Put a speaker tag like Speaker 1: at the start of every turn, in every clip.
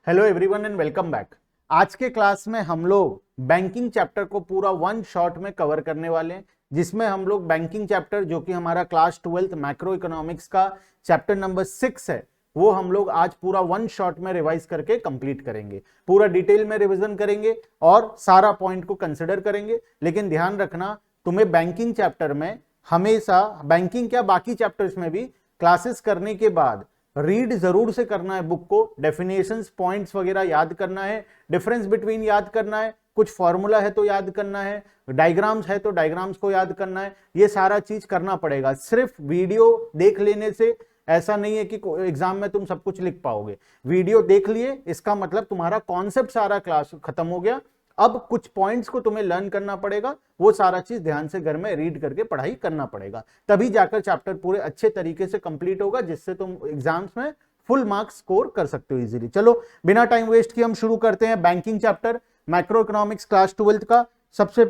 Speaker 1: Hello everyone and welcome back. आज के class में हम लोग बैंकिंग चैप्टर को पूरा वन शॉट में कवर करने वाले हैं, जिसमें हम लोग बैंकिंग चैप्टर जो कि हमारा क्लास 12th मैक्रो इकोनॉमिक्स का चैप्टर नंबर 6 है, वो हम लोग आज पूरा वन शॉट में रिवाइज करके कंप्लीट करेंगे। पूरा डिटेल में रिवीजन करेंगे और सारा पॉइंट को कंसिडर करेंगे। लेकिन ध्यान रखना, तुम्हें बैंकिंग चैप्टर में हमेशा, बैंकिंग क्या बाकी चैप्टर्स में भी, क्लासेस करने के बाद रीड जरूर से करना है बुक को। डेफिनेशंस, पॉइंट्स वगैरह याद करना है, डिफरेंस बिटवीन याद करना है, कुछ फॉर्मूला है तो याद करना है, डायग्राम्स है तो डायग्राम्स को याद करना है। ये सारा चीज करना पड़ेगा। सिर्फ वीडियो देख लेने से ऐसा नहीं है कि एग्जाम में तुम सब कुछ लिख पाओगे। वीडियो देख लिए इसका मतलब तुम्हारा कॉन्सेप्ट सारा क्लास खत्म हो गया। अब कुछ पॉइंट्स को तुम्हें लर्न करना पड़ेगा, वो सारा चीज ध्यान से घर में रीड करके पढ़ाई करना पड़ेगा, तभी जाकर चैप्टर पूरे अच्छे तरीके से कंप्लीट होगा, जिससे तुम एग्जाम्स में फुल मार्क्स स्कोर कर सकते हो इजीली। चलो बिना टाइम वेस्ट किए हम शुरू करते हैं banking chapter macro economics class 12th का। सबसे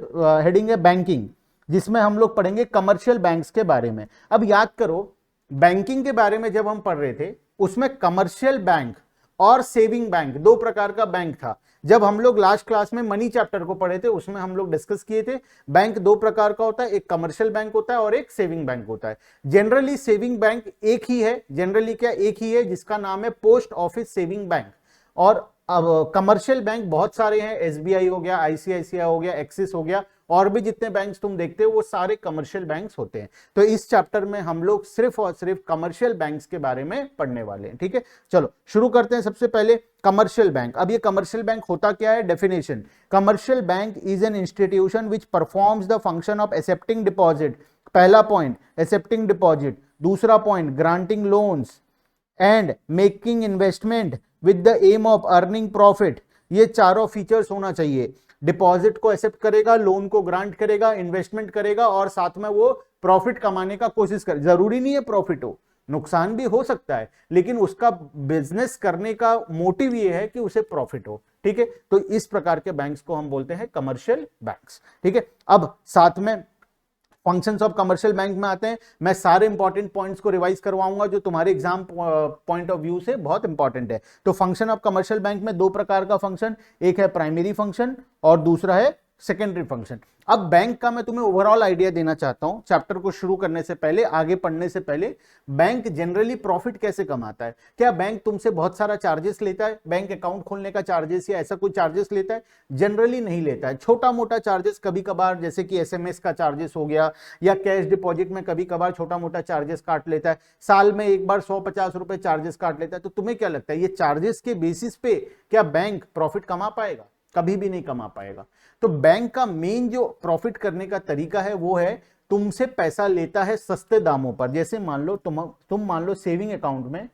Speaker 1: हेडिंग है बैंकिंग, जिसमें हम लोग पढ़ेंगे कमर्शियल बैंक्स के बारे में। अब याद करो, बैंकिंग के बारे में जब हम पढ़ रहे थे उसमें कमर्शियल बैंक और सेविंग बैंक दो प्रकार का बैंक था। जब हम लोग लास्ट क्लास में मनी चैप्टर को पढ़े थे उसमें हम लोग डिस्कस किए थे बैंक दो प्रकार का होता है, एक कमर्शियल बैंक होता है और एक सेविंग बैंक होता है। जनरली सेविंग बैंक एक ही है, जनरली क्या एक ही है, जिसका नाम है पोस्ट ऑफिस सेविंग बैंक। और अब कमर्शियल बैंक बहुत सारे हैं, एसबीआई हो गया, आईसीआईसीआई हो गया, एक्सिस हो गया, और भी जितने बैंक्स तुम देखते हो वो सारे कमर्शियल बैंक्स होते हैं। तो इस चैप्टर में हम लोग सिर्फ और सिर्फ कमर्शियल बैंक्स के बारे में पढ़ने वाले हैं। ठीक है, चलो शुरू करते हैं। सबसे पहले कमर्शियल बैंक। अब ये कमर्शियल बैंक होता क्या है? Definition: commercial bank is an institution which performs the function of accepting deposit. पहला पॉइंट एक्सेप्टिंग डिपॉजिट, दूसरा point granting loans and making investment with the aim of earning profit. ये चारों features होना चाहिए। Deposit को एक्सेप्ट करेगा, loan को grant करेगा, इन्वेस्टमेंट करेगा और साथ में वो प्रॉफिट कमाने का कोशिश करे। जरूरी नहीं है प्रॉफिट हो, नुकसान भी हो सकता है, लेकिन उसका बिजनेस करने का मोटिव ये है कि उसे प्रॉफिट हो। ठीक है, तो इस प्रकार के बैंक्स को हम बोलते हैं कमर्शियल बैंक्स। ठीक है, अब साथ में फंक्शंस ऑफ कमर्शियल बैंक में आते हैं। मैं सारे इंपॉर्टेंट पॉइंट्स को रिवाइज करवाऊंगा जो तुम्हारे एग्जाम पॉइंट ऑफ व्यू से बहुत इंपॉर्टेंट है। तो फंक्शन ऑफ कमर्शियल बैंक में दो प्रकार का फंक्शन, एक है प्राइमरी फंक्शन और दूसरा है सेकेंडरी फंक्शन। अब बैंक का मैं तुम्हें ओवरऑल आइडिया देना चाहता हूं चैप्टर को शुरू करने से पहले, आगे पढ़ने से पहले। बैंक जनरली प्रॉफिट कैसे कमाता है? क्या बैंक तुमसे बहुत सारा चार्जेस लेता है? बैंक अकाउंट खोलने का चार्जेस या ऐसा कोई चार्जेस लेता है? जनरली नहीं लेता है। छोटा मोटा चार्जेस कभी कभार, जैसे कि एसएमएस का चार्जेस हो गया या कैश डिपॉजिट में कभी कभार छोटा मोटा चार्जेस काट लेता है। साल में एक बार 150 रुपए चार्जेस काट लेता है। तो तुम्हें क्या लगता है ये चार्जेस के बेसिस पे क्या बैंक प्रॉफिट कमा पाएगा? कभी भी नहीं कमा पाएगा। तो बैंक का मेन जो प्रॉफिट करने का तरीका है वो है तुमसे पैसा लेता है सस्ते दामों पर। जैसे मान लो तुम मान लो सेविंग अकाउंट में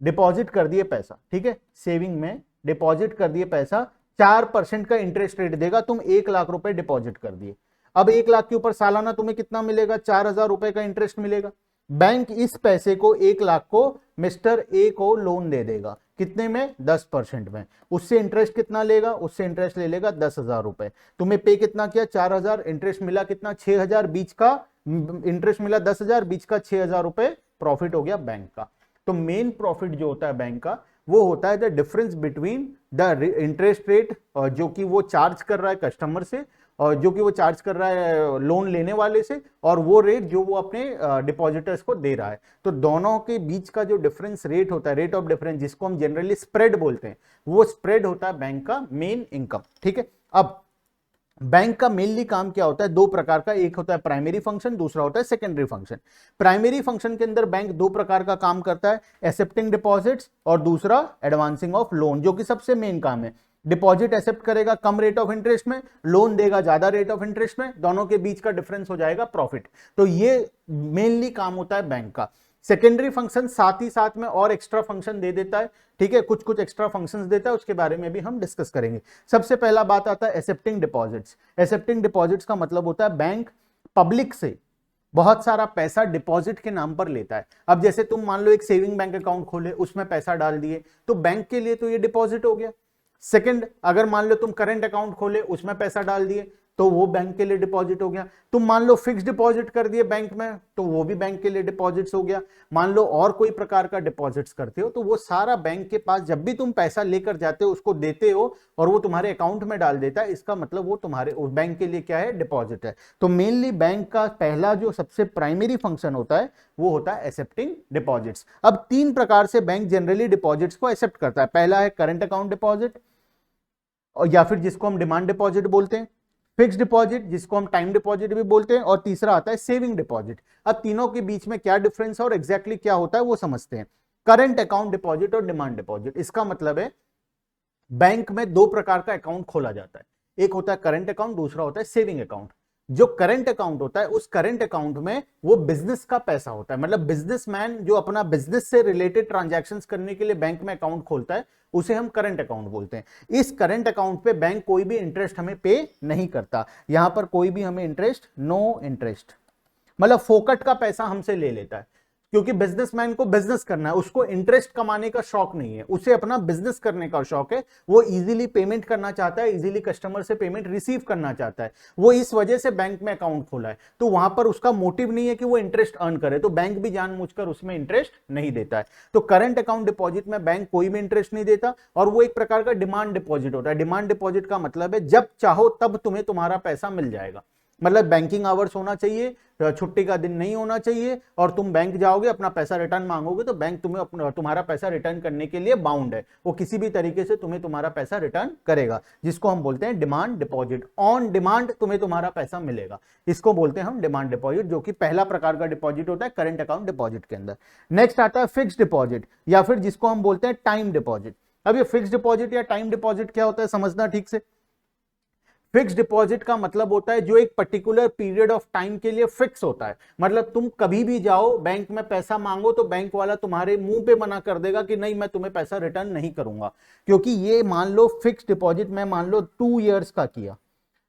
Speaker 1: डिपॉजिट कर दिए पैसा, ठीक है, सेविंग में डिपॉजिट कर दिए पैसा, 4% का इंटरेस्ट रेट देगा। तुम 1 लाख रुपए डिपॉजिट कर दिए। अब 1 लाख के ऊपर सालाना तुम्हें कितना मिलेगा? 4,000 रुपए का इंटरेस्ट मिलेगा। बैंक इस पैसे को 1 लाख को मिस्टर ए को लोन दे देगा। कितने में? 10% में। उससे इंटरेस्ट कितना लेगा? उससे इंटरेस्ट ले लेगा 10,000 रुपए। तुम्हें पे कितना किया? 4,000। इंटरेस्ट मिला कितना? 6,000। बीच का इंटरेस्ट मिला 10,000, बीच का 6,000 रुपए प्रॉफिट हो गया बैंक का। तो मेन प्रॉफिट जो होता है बैंक का वो होता है the difference between the interest rate जो कि वो चार्ज कर रहा है कस्टमर से, और जो कि वो चार्ज कर रहा है लोन लेने वाले से, और वो रेट जो वो अपने डिपॉजिटर्स को दे रहा है। तो दोनों के बीच का जो डिफरेंस रेट होता है, रेट ऑफ डिफरेंस, जिसको हम जनरली स्प्रेड बोलते हैं, वो स्प्रेड होता है बैंक का मेन इनकम। ठीक है, अब बैंक का मेनली काम क्या होता है? दो प्रकार का, एक होता है प्राइमरी फंक्शन, दूसरा होता है सेकेंडरी फंक्शन। प्राइमरी फंक्शन के अंदर बैंक दो प्रकार का काम करता है, एक्सेप्टिंग डिपॉजिट्स और दूसरा एडवांसिंग ऑफ लोन, जो कि सबसे मेन काम है। डिपॉजिट एक्सेप्ट करेगा कम रेट ऑफ इंटरेस्ट में, लोन देगा ज्यादा रेट ऑफ इंटरेस्ट में, दोनों के बीच का डिफरेंस हो जाएगा प्रॉफिट। तो ये मेनली काम होता है बैंक का। सेकेंडरी फंक्शन साथ ही साथ में और एक्स्ट्रा फंक्शन दे देता है। ठीक है, कुछ कुछ एक्स्ट्रा फंक्शंस देता है, उसके बारे में भी हम डिस्कस करेंगे। सबसे पहला बात आता है एक्सेप्टिंग डिपॉजिट्स। एक्सेप्टिंग डिपॉजिट्स का मतलब होता है बैंक पब्लिक से बहुत सारा पैसा डिपॉजिट के नाम पर लेता है। अब जैसे तुम मान लो एक सेविंग बैंक अकाउंट खोले, उसमें पैसा डाल दिए, तो बैंक के लिए तो ये डिपॉजिट हो गया। सेकंड, अगर मान लो तुम करंट अकाउंट खोले, उसमें पैसा डाल दिए, तो वो बैंक के लिए डिपॉजिट हो गया। तुम मान लो फिक्स डिपॉजिट कर दिए बैंक में, तो वो भी बैंक के लिए डिपॉजिट्स हो गया। मान लो और कोई प्रकार का डिपॉजिट्स करते हो, तो वो सारा बैंक के पास, जब भी तुम पैसा लेकर जाते हो उसको देते हो और वो तुम्हारे अकाउंट में डाल देता है, इसका मतलब वो तुम्हारे उस बैंक के लिए क्या है, डिपॉजिट है। तो मेनली बैंक का पहला जो सबसे प्राइमरी फंक्शन होता है वो होता है एक्सेप्टिंग डिपॉजिट्स। अब तीन प्रकार से बैंक जनरली डिपॉजिट्स को एक्सेप्ट करता है। पहला है करंट अकाउंट डिपॉजिट, और या फिर जिसको हम डिमांड डिपॉजिट बोलते हैं, फिक्स डिपॉजिट जिसको हम टाइम डिपॉजिट भी बोलते हैं, और तीसरा आता है सेविंग डिपॉजिट। अब तीनों के बीच में क्या डिफरेंस है और एग्जैक्टली क्या होता है वो समझते हैं। करंट अकाउंट डिपॉजिट और डिमांड डिपॉजिट, इसका मतलब है बैंक में दो प्रकार का अकाउंट खोला जाता है, एक होता है करंट अकाउंट, दूसरा होता है सेविंग अकाउंट। जो करंट अकाउंट होता है, उस करंट अकाउंट में वो बिजनेस का पैसा होता है, मतलब बिजनेसमैन जो अपना बिजनेस से रिलेटेड ट्रांजैक्शंस करने के लिए बैंक में अकाउंट खोलता है, उसे हम करंट अकाउंट बोलते हैं। इस करंट अकाउंट पे बैंक कोई भी इंटरेस्ट हमें पे नहीं करता, यहां पर कोई भी हमें इंटरेस्ट, नो इंटरेस्ट, मतलब फोकट का पैसा हमसे ले लेता है, क्योंकि बिजनेसमैन को बिजनेस करना है, उसको इंटरेस्ट कमाने का शौक नहीं है, उसे अपना बिजनेस करने का शौक है। वो इजीली पेमेंट करना चाहता है, इजीली कस्टमर से पेमेंट रिसीव करना चाहता है, वो इस वजह से बैंक में अकाउंट खोला है। तो वहां पर उसका मोटिव नहीं है कि वो इंटरेस्ट अर्न करे, तो बैंक भी जानबूझकर उसमें इंटरेस्ट नहीं देता है। तो करंट अकाउंट डिपॉजिट में बैंक कोई भी इंटरेस्ट नहीं देता, और वो एक प्रकार का डिमांड डिपॉजिट होता है। डिमांड डिपॉजिट का मतलब है जब चाहो तब तुम्हें तुम्हारा पैसा मिल जाएगा, मतलब बैंकिंग आवर्स होना चाहिए, छुट्टी का दिन नहीं होना चाहिए, और तुम बैंक जाओगे अपना पैसा रिटर्न मांगोगे तो बैंक तुम्हें अपना तुम्हारा पैसा रिटर्न करने के लिए बाउंड है, वो किसी भी तरीके से तुम्हें तुम्हारा पैसा रिटर्न करेगा, जिसको हम बोलते हैं डिमांड डिपॉजिट। ऑन डिमांड तुम्हें तुम्हारा पैसा मिलेगा, इसको बोलते हैं हम डिमांड डिपॉजिट, जो कि पहला प्रकार का डिपॉजिट होता है करंट अकाउंट डिपॉजिट के अंदर। नेक्स्ट आता है फिक्स डिपॉजिट, या फिर जिसको हम बोलते हैं टाइम डिपॉजिट। अब ये फिक्स डिपॉजिट या टाइम डिपॉजिट क्या होता है समझना ठीक से। फिक्स डिपॉजिट का मतलब होता है जो एक पर्टिकुलर पीरियड ऑफ टाइम के लिए फिक्स होता है, मतलब तुम कभी भी जाओ बैंक में पैसा मांगो तो बैंक वाला तुम्हारे मुंह पे मना कर देगा कि नहीं मैं तुम्हें पैसा रिटर्न नहीं करूंगा, क्योंकि ये मान लो फिक्स डिपॉजिट मैं मान लो 2 इयर्स का किया,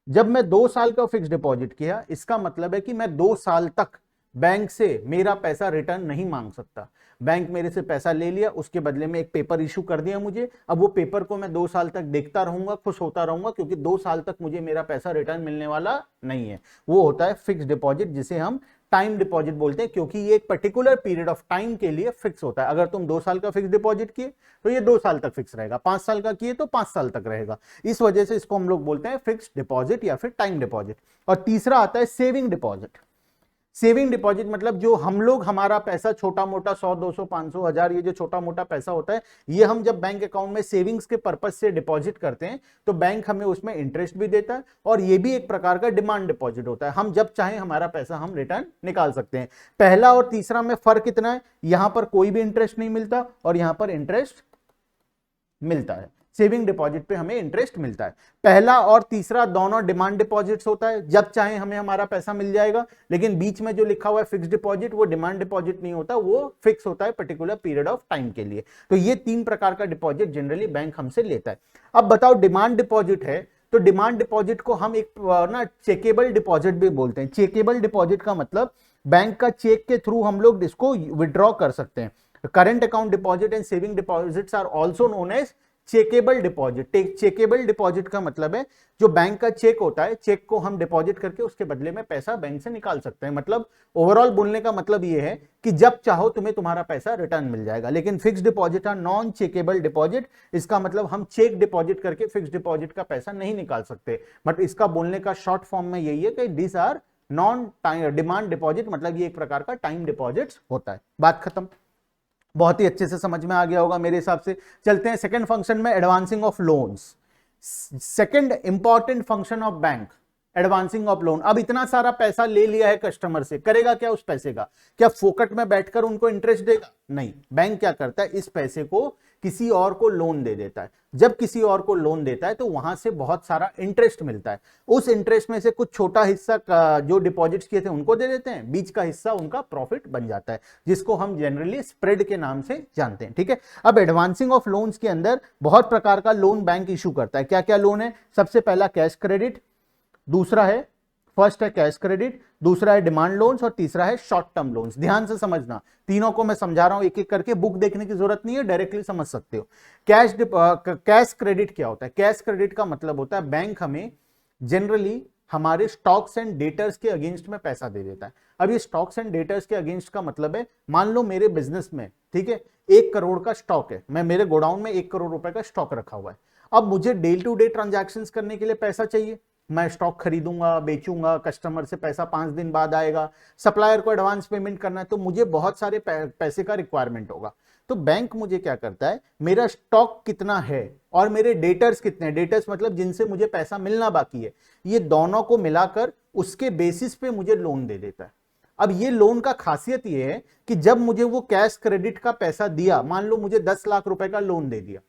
Speaker 1: जब मैं 2 साल का फिक्स डिपॉजिट किया, इसका मतलब है कि मैं 2 साल तक बैंक से मेरा पैसा रिटर्न नहीं मांग सकता। बैंक मेरे से पैसा ले लिया, उसके बदले में एक पेपर इशू कर दिया मुझे, अब वो पेपर को मैं 2 साल तक देखता रहूंगा, खुश होता रहूंगा, क्योंकि 2 साल तक मुझे मेरा पैसा रिटर्न मिलने वाला नहीं है। वो होता है फिक्स डिपॉजिट, जिसे हम टाइम डिपॉजिट बोलते हैं, क्योंकि ये एक पर्टिकुलर पीरियड ऑफ टाइम के लिए फिक्स होता है। अगर तुम 2 साल का फिक्स डिपॉजिट किए तो ये 2 साल तक फिक्स रहेगा, 5 साल का किए तो 5 साल तक रहेगा, इस वजह से इसको हम लोग बोलते हैं फिक्स डिपॉजिट या फिर टाइम डिपॉजिट। और तीसरा आता है सेविंग डिपॉजिट। सेविंग डिपॉजिट मतलब जो हम लोग हमारा पैसा छोटा मोटा 100, 200, 500, 1000, ये जो छोटा मोटा पैसा होता है, ये हम जब बैंक अकाउंट में सेविंग्स के पर्पज से डिपॉजिट करते हैं तो बैंक हमें उसमें इंटरेस्ट भी देता है, और ये भी एक प्रकार का डिमांड डिपॉजिट होता है, हम जब चाहें हमारा पैसा हम रिटर्न निकाल सकते हैं। पहला और तीसरा में फर्क इतना है, यहां पर कोई भी इंटरेस्ट नहीं मिलता और यहां पर इंटरेस्ट मिलता है। सेविंग डिपॉजिट पे हमें इंटरेस्ट मिलता है। पहला और तीसरा दोनों डिमांड डिपॉजिट्स होता है, जब चाहे हमें हमारा पैसा मिल जाएगा, लेकिन बीच में जो लिखा हुआ है फिक्स डिपॉजिट, वो डिमांड डिपॉजिट नहीं होता, वो फिक्स होता है पर्टिकुलर पीरियड ऑफ टाइम के लिए। तो ये 3 प्रकार का डिपॉजिट जनरली बैंक हमसे लेता है। अब बताओ डिमांड डिपॉजिट है, तो डिमांड डिपॉजिट को हम एक ना चेकेबल डिपॉजिट भी बोलते हैं। चेकेबल डिपॉजिट का मतलब बैंक का चेक के थ्रू हम लोग इसको विड्रॉ कर सकते हैं। Current account deposit and saving deposits are also known as chequeable deposit. Chequeable deposit का मतलब है जो बैंक का चेक होता है, चेक को हम डिपॉजिट करके उसके बदले में पैसा बैंक से निकाल सकते हैं। मतलब ओवरऑल बोलने का मतलब ये है कि जब चाहो तुम्हें तुम्हारा पैसा रिटर्न मिल जाएगा। लेकिन फिक्स डिपॉजिट है नॉन चेकेबल डिपॉजिट, इसका मतलब हम चेक डिपॉजिट करके फिक्स डिपॉजिट का पैसा नहीं निकाल सकते। बट इसका बोलने का शॉर्ट फॉर्म में यही है कि this are non demand deposit, मतलब ये एक प्रकार का टाइम डिपॉजिट होता है। बात खत्म, बहुत ही अच्छे से समझ में आ गया होगा मेरे हिसाब से। चलते हैं सेकंड फंक्शन में, advancing of loans. Second important function of bank, advancing of loan. अब इतना सारा पैसा ले लिया है कस्टमर से, करेगा क्या उस पैसे का? क्या फोकट में बैठकर उनको इंटरेस्ट देगा? नहीं, बैंक क्या करता है, इस पैसे को किसी और को लोन दे देता है। जब किसी और को लोन देता है तो वहां से बहुत सारा इंटरेस्ट मिलता है। उस इंटरेस्ट में से कुछ छोटा हिस्सा जो डिपॉजिट्स किए थे उनको दे देते हैं, बीच का हिस्सा उनका प्रॉफिट बन जाता है, जिसको हम जनरली स्प्रेड के नाम से जानते हैं। ठीक है, अब एडवांसिंग ऑफ लोन्स के अंदर बहुत प्रकार का लोन बैंक इशू करता है। क्या क्या लोन है? सबसे पहला कैश क्रेडिट, दूसरा है फर्स्ट है कैश क्रेडिट, दूसरा है डिमांड लोन्स, और तीसरा है शॉर्ट टर्म लोन्स। ध्यान से समझना, तीनों को मैं समझा रहा हूं एक एक करके, बुक देखने की जरूरत नहीं है, डायरेक्टली समझ सकते हो। कैश क्रेडिट क्या होता है? कैश क्रेडिट का मतलब होता है बैंक हमें जनरली हमारे स्टॉक्स एंड डेटर्स के अगेंस्ट में पैसा दे देता है। अब ये स्टॉक्स एंड डेटर्स के अगेंस्ट का मतलब है, मान लो मेरे बिजनेस में, ठीक है, 1 करोड़ का स्टॉक है, मैं मेरे गोडाउन में 1 करोड़ रुपए का स्टॉक रखा हुआ है। अब मुझे डे टू डे ट्रांजैक्शंस करने के लिए पैसा चाहिए, मैं स्टॉक खरीदूंगा, बेचूंगा, कस्टमर से पैसा 5 दिन बाद आएगा, सप्लायर को एडवांस पेमेंट करना है, तो मुझे बहुत सारे पैसे का रिक्वायरमेंट होगा। तो बैंक मुझे क्या करता है, मेरा स्टॉक कितना है और मेरे डेटर्स कितने हैं, डेटर्स मतलब जिनसे मुझे पैसा मिलना बाकी है, ये दोनों को मिलाकर उसके बेसिस पे मुझे लोन दे देता है। अब ये लोन का खासियत ये है कि जब मुझे वो कैश क्रेडिट का पैसा दिया, मान लो मुझे 10 लाख रुपए का लोन दे दिया,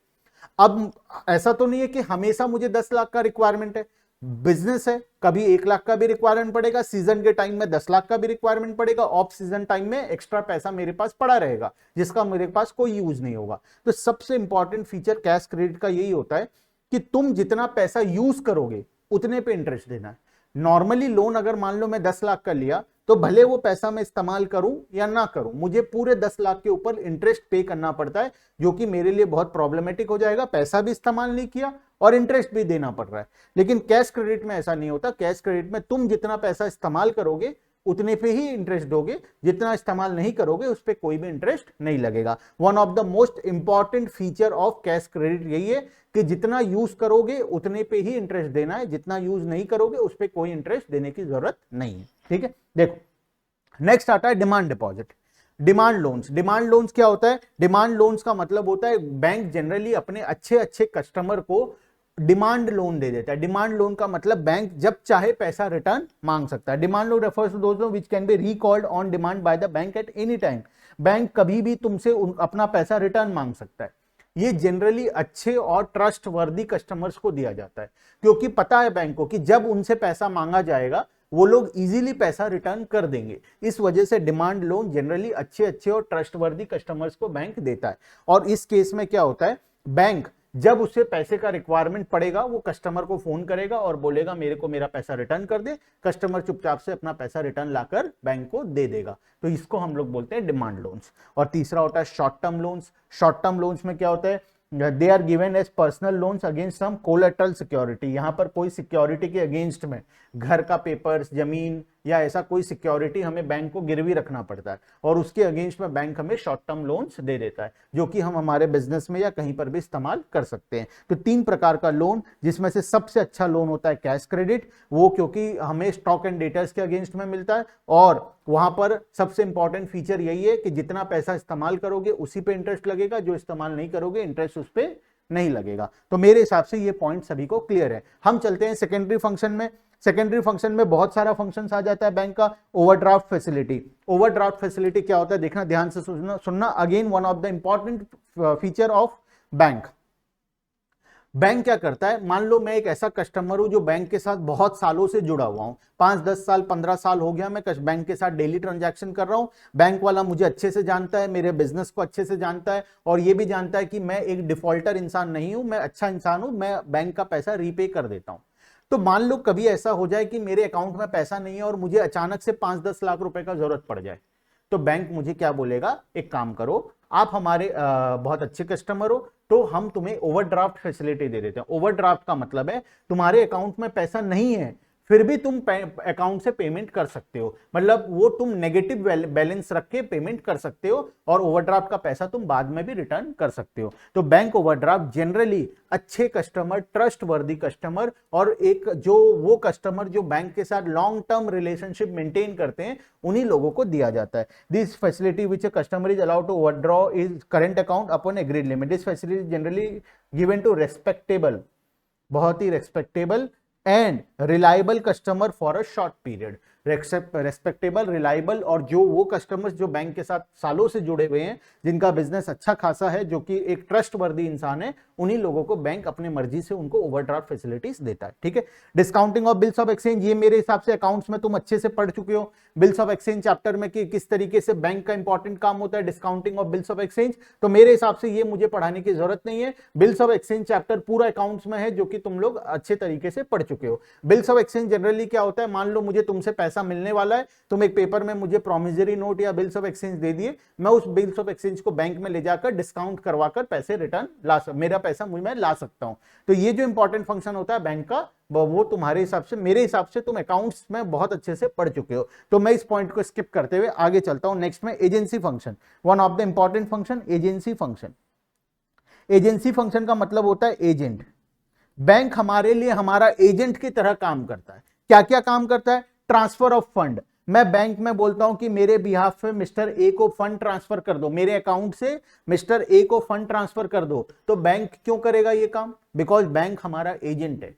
Speaker 1: अब ऐसा तो नहीं है कि हमेशा मुझे 10 लाख का रिक्वायरमेंट है, बिजनेस है, कभी 1 लाख का भी रिक्वायरमेंट पड़ेगा, सीजन के टाइम में 10 लाख का भी रिक्वायरमेंट पड़ेगा, ऑफ सीजन टाइम में एक्स्ट्रा पैसा मेरे पास पड़ा रहेगा जिसका मेरे पास कोई यूज नहीं होगा। तो सबसे इंपॉर्टेंट फीचर कैश क्रेडिट का यही होता है कि तुम जितना पैसा यूज करोगे उतने पे इंटरेस्ट देना है। नॉर्मली लोन अगर मान लो मैं 10 लाख का लिया, तो भले वो पैसा मैं इस्तेमाल करूं या ना करूं, मुझे पूरे 10 लाख के ऊपर इंटरेस्ट पे करना पड़ता है, जो कि मेरे लिए बहुत प्रॉब्लमेटिक हो जाएगा। पैसा भी इस्तेमाल नहीं किया और इंटरेस्ट भी देना पड़ रहा है। लेकिन कैश क्रेडिट में ऐसा नहीं होता। कैश क्रेडिट में तुम जितना पैसा इस्तेमाल करोगे उतने पे ही इंटरेस्ट दोगे, जितना इस्तेमाल नहीं करोगे उस पर कोई भी इंटरेस्ट नहीं लगेगा। One of the most important feature of cash credit यही है कि जितना यूज करोगे उतने पे ही इंटरेस्ट देना है, जितना यूज नहीं करोगे उस पर कोई इंटरेस्ट देने की जरूरत नहीं है। ठीक है, देखो नेक्स्ट आता है demand deposit, demand loans. Demand loans क्या होता है? डिमांड लोन्स का मतलब होता है बैंक जनरली अपने अच्छे अच्छे कस्टमर को डिमांड लोन दे देता है। डिमांड लोन का मतलब बैंक जब चाहे पैसा रिटर्न मांग सकता है। Demand loan refers to those loan which can be recalled on demand by the bank at any time. Bank कभी भी तुमसे अपना पैसा रिटर्न मांग सकता है। ये जनरली अच्छे और ट्रस्ट वर्दी कस्टमर्स को दिया जाता है, क्योंकि पता है बैंक को कि जब उनसे पैसा मांगा जाएगा वो लोग इजीली पैसा रिटर्न कर देंगे। इस वजह से डिमांड लोन जनरली अच्छे अच्छे और ट्रस्टवर्दी कस्टमर्स को बैंक देता है। और इस केस में क्या होता है, बैंक जब उसे पैसे का रिक्वायरमेंट पड़ेगा वो कस्टमर को फोन करेगा और बोलेगा मेरे को मेरा पैसा रिटर्न कर दे। कस्टमर चुपचाप से अपना पैसा रिटर्न लाकर बैंक को दे देगा। तो इसको हम लोग बोलते हैं डिमांड लोन्स। और तीसरा होता है short term loans. Short term loans में क्या होता है, they are given as personal loans against some collateral security. यहां पर कोई सिक्योरिटी के अगेंस्ट में घर का पेपर्स, जमीन या ऐसा कोई सिक्योरिटी हमें बैंक को गिरवी रखना पड़ता है और उसके अगेंस्ट में बैंक हमें शॉर्ट टर्म लोन्स दे देता है, जो कि हम हमारे बिजनेस में या कहीं पर भी इस्तेमाल कर सकते हैं। तो 3 प्रकार का लोन, जिसमें से सबसे अच्छा लोन होता है कैश क्रेडिट, वो क्योंकि हमें स्टॉक एंड डेटर्स के अगेंस्ट में मिलता है और वहां पर सबसे इंपॉर्टेंट फीचर यही है कि जितना पैसा इस्तेमाल करोगे उसी पे इंटरेस्ट लगेगा, जो इस्तेमाल नहीं करोगे इंटरेस्ट उस पे नहीं लगेगा। तो मेरे हिसाब से ये पॉइंट सभी को क्लियर है। हम चलते हैं सेकेंडरी फंक्शन में। सेकेंडरी फंक्शन में बहुत सारा फंक्शन आ जाता है बैंक का। Overdraft facility. ओवरड्राफ्ट फैसिलिटी क्या होता है, देखना ध्यान से सुनना। Again one of the important feature of bank. Bank क्या करता है, मान लो मैं एक ऐसा कस्टमर हूं जो बैंक के साथ बहुत सालों से जुड़ा हुआ हूं, 5-10 साल 15 साल हो गया मैं बैंक के साथ डेली ट्रांजैक्शन कर रहा हूं। बैंक वाला मुझे अच्छे से जानता है, मेरे बिजनेस को अच्छे से जानता है और ये भी जानता है कि मैं एक डिफॉल्टर इंसान नहीं हूं, मैं अच्छा इंसान हूं, मैं बैंक का पैसा रीपे कर देता हूं। तो मान लो कभी ऐसा हो जाए कि मेरे अकाउंट में पैसा नहीं है और मुझे अचानक से 5-10 लाख रुपए का जरूरत पड़ जाए, तो बैंक मुझे क्या बोलेगा, एक काम करो, आप हमारे बहुत अच्छे कस्टमर हो तो हम तुम्हें ओवरड्राफ्ट फैसिलिटी दे देते हैं। ओवरड्राफ्ट का मतलब है तुम्हारे अकाउंट में पैसा नहीं है फिर भी तुम अकाउंट से पेमेंट कर सकते हो, मतलब वो तुम नेगेटिव बैलेंस रख के पेमेंट कर सकते हो और ओवरड्राफ्ट का पैसा तुम बाद में भी रिटर्न कर सकते हो। तो बैंक ओवरड्राफ्ट जनरली अच्छे कस्टमर, ट्रस्ट वर्दी कस्टमर और एक जो वो कस्टमर जो बैंक के साथ लॉन्ग टर्म रिलेशनशिप मेंटेन करते हैं उन्हीं लोगों को दिया जाता है। This facility which a customer is allowed to overdraw is current account upon agreed limit. This facility generally given to respectable, बहुत ही respectable and reliable customer for a short period. Respectable, reliable और जो वो customers जो bank के साथ सालों से जुड़े हुए हैं, जिनका बिजनेस अच्छा खासा है, जो कि एक ट्रस्ट वर्दी इंसान है, उन्हीं लोगों को बैंक अपने मर्जी से उनको ओवरड्राफ्ट फैसिलिटीज देता है। ठीक है, discounting of bills of exchange, ये मेरे हिसाब से अकाउंट्स में तुम अच्छे से पढ़ चुके हो। बिल्स ऑफ एक्सचेंज चैप्टर में कि किस तरीके से बैंक का इंपॉर्टेंट काम होता है, discounting of bills of exchange, तो मेरे हिसाब से ये मुझे पढ़ाने की जरूरत नहीं है। बिल्स ऑफ एक्सचेंज चैप्टर पूरा अकाउंट्स में है, जो कि तुम लोग अच्छे तरीके से पढ़ चुके हो। बिल्स ऑफ एक्सचेंज जनरली क्या होता है, मान लो मुझे तुमसे पैसा पैसा मिलने वाला है, तुम एक पेपर में मुझे प्रोमिसरी नोट या बिल्स ऑफ एक्सचेंज दे दिए, मैं उस बिल्स ऑफ एक्सचेंज को बैंक में ले जाकर डिस्काउंट करवाकर पैसे रिटर्न मेरा पैसा मैं ला सकता हूं। तो ये जो इंपॉर्टेंट फंक्शन होता है बैंक का, वो तुम्हारे हिसाब से, मेरे हिसाब से तुम अकाउंट्स में बहुत अच्छे से पढ़ चुके हो, तो मैं इस पॉइंट को स्किप करते हुए आगे चलता हूं। नेक्स्ट में agency function, one of the important function agency function. Agency function का मतलब होता है एजेंट। बैंक हमारे लिए हमारा एजेंट की तरह काम करता है। क्या क्या काम करता है? Transfer of fund. मैं बैंक में बोलता हूं कि मेरे बिहाफ पे मिस्टर ए को फंड ट्रांसफर कर दो, मेरे अकाउंट से मिस्टर ए को फंड ट्रांसफर कर दो, तो बैंक क्यों करेगा ये काम? बिकॉज बैंक हमारा एजेंट है।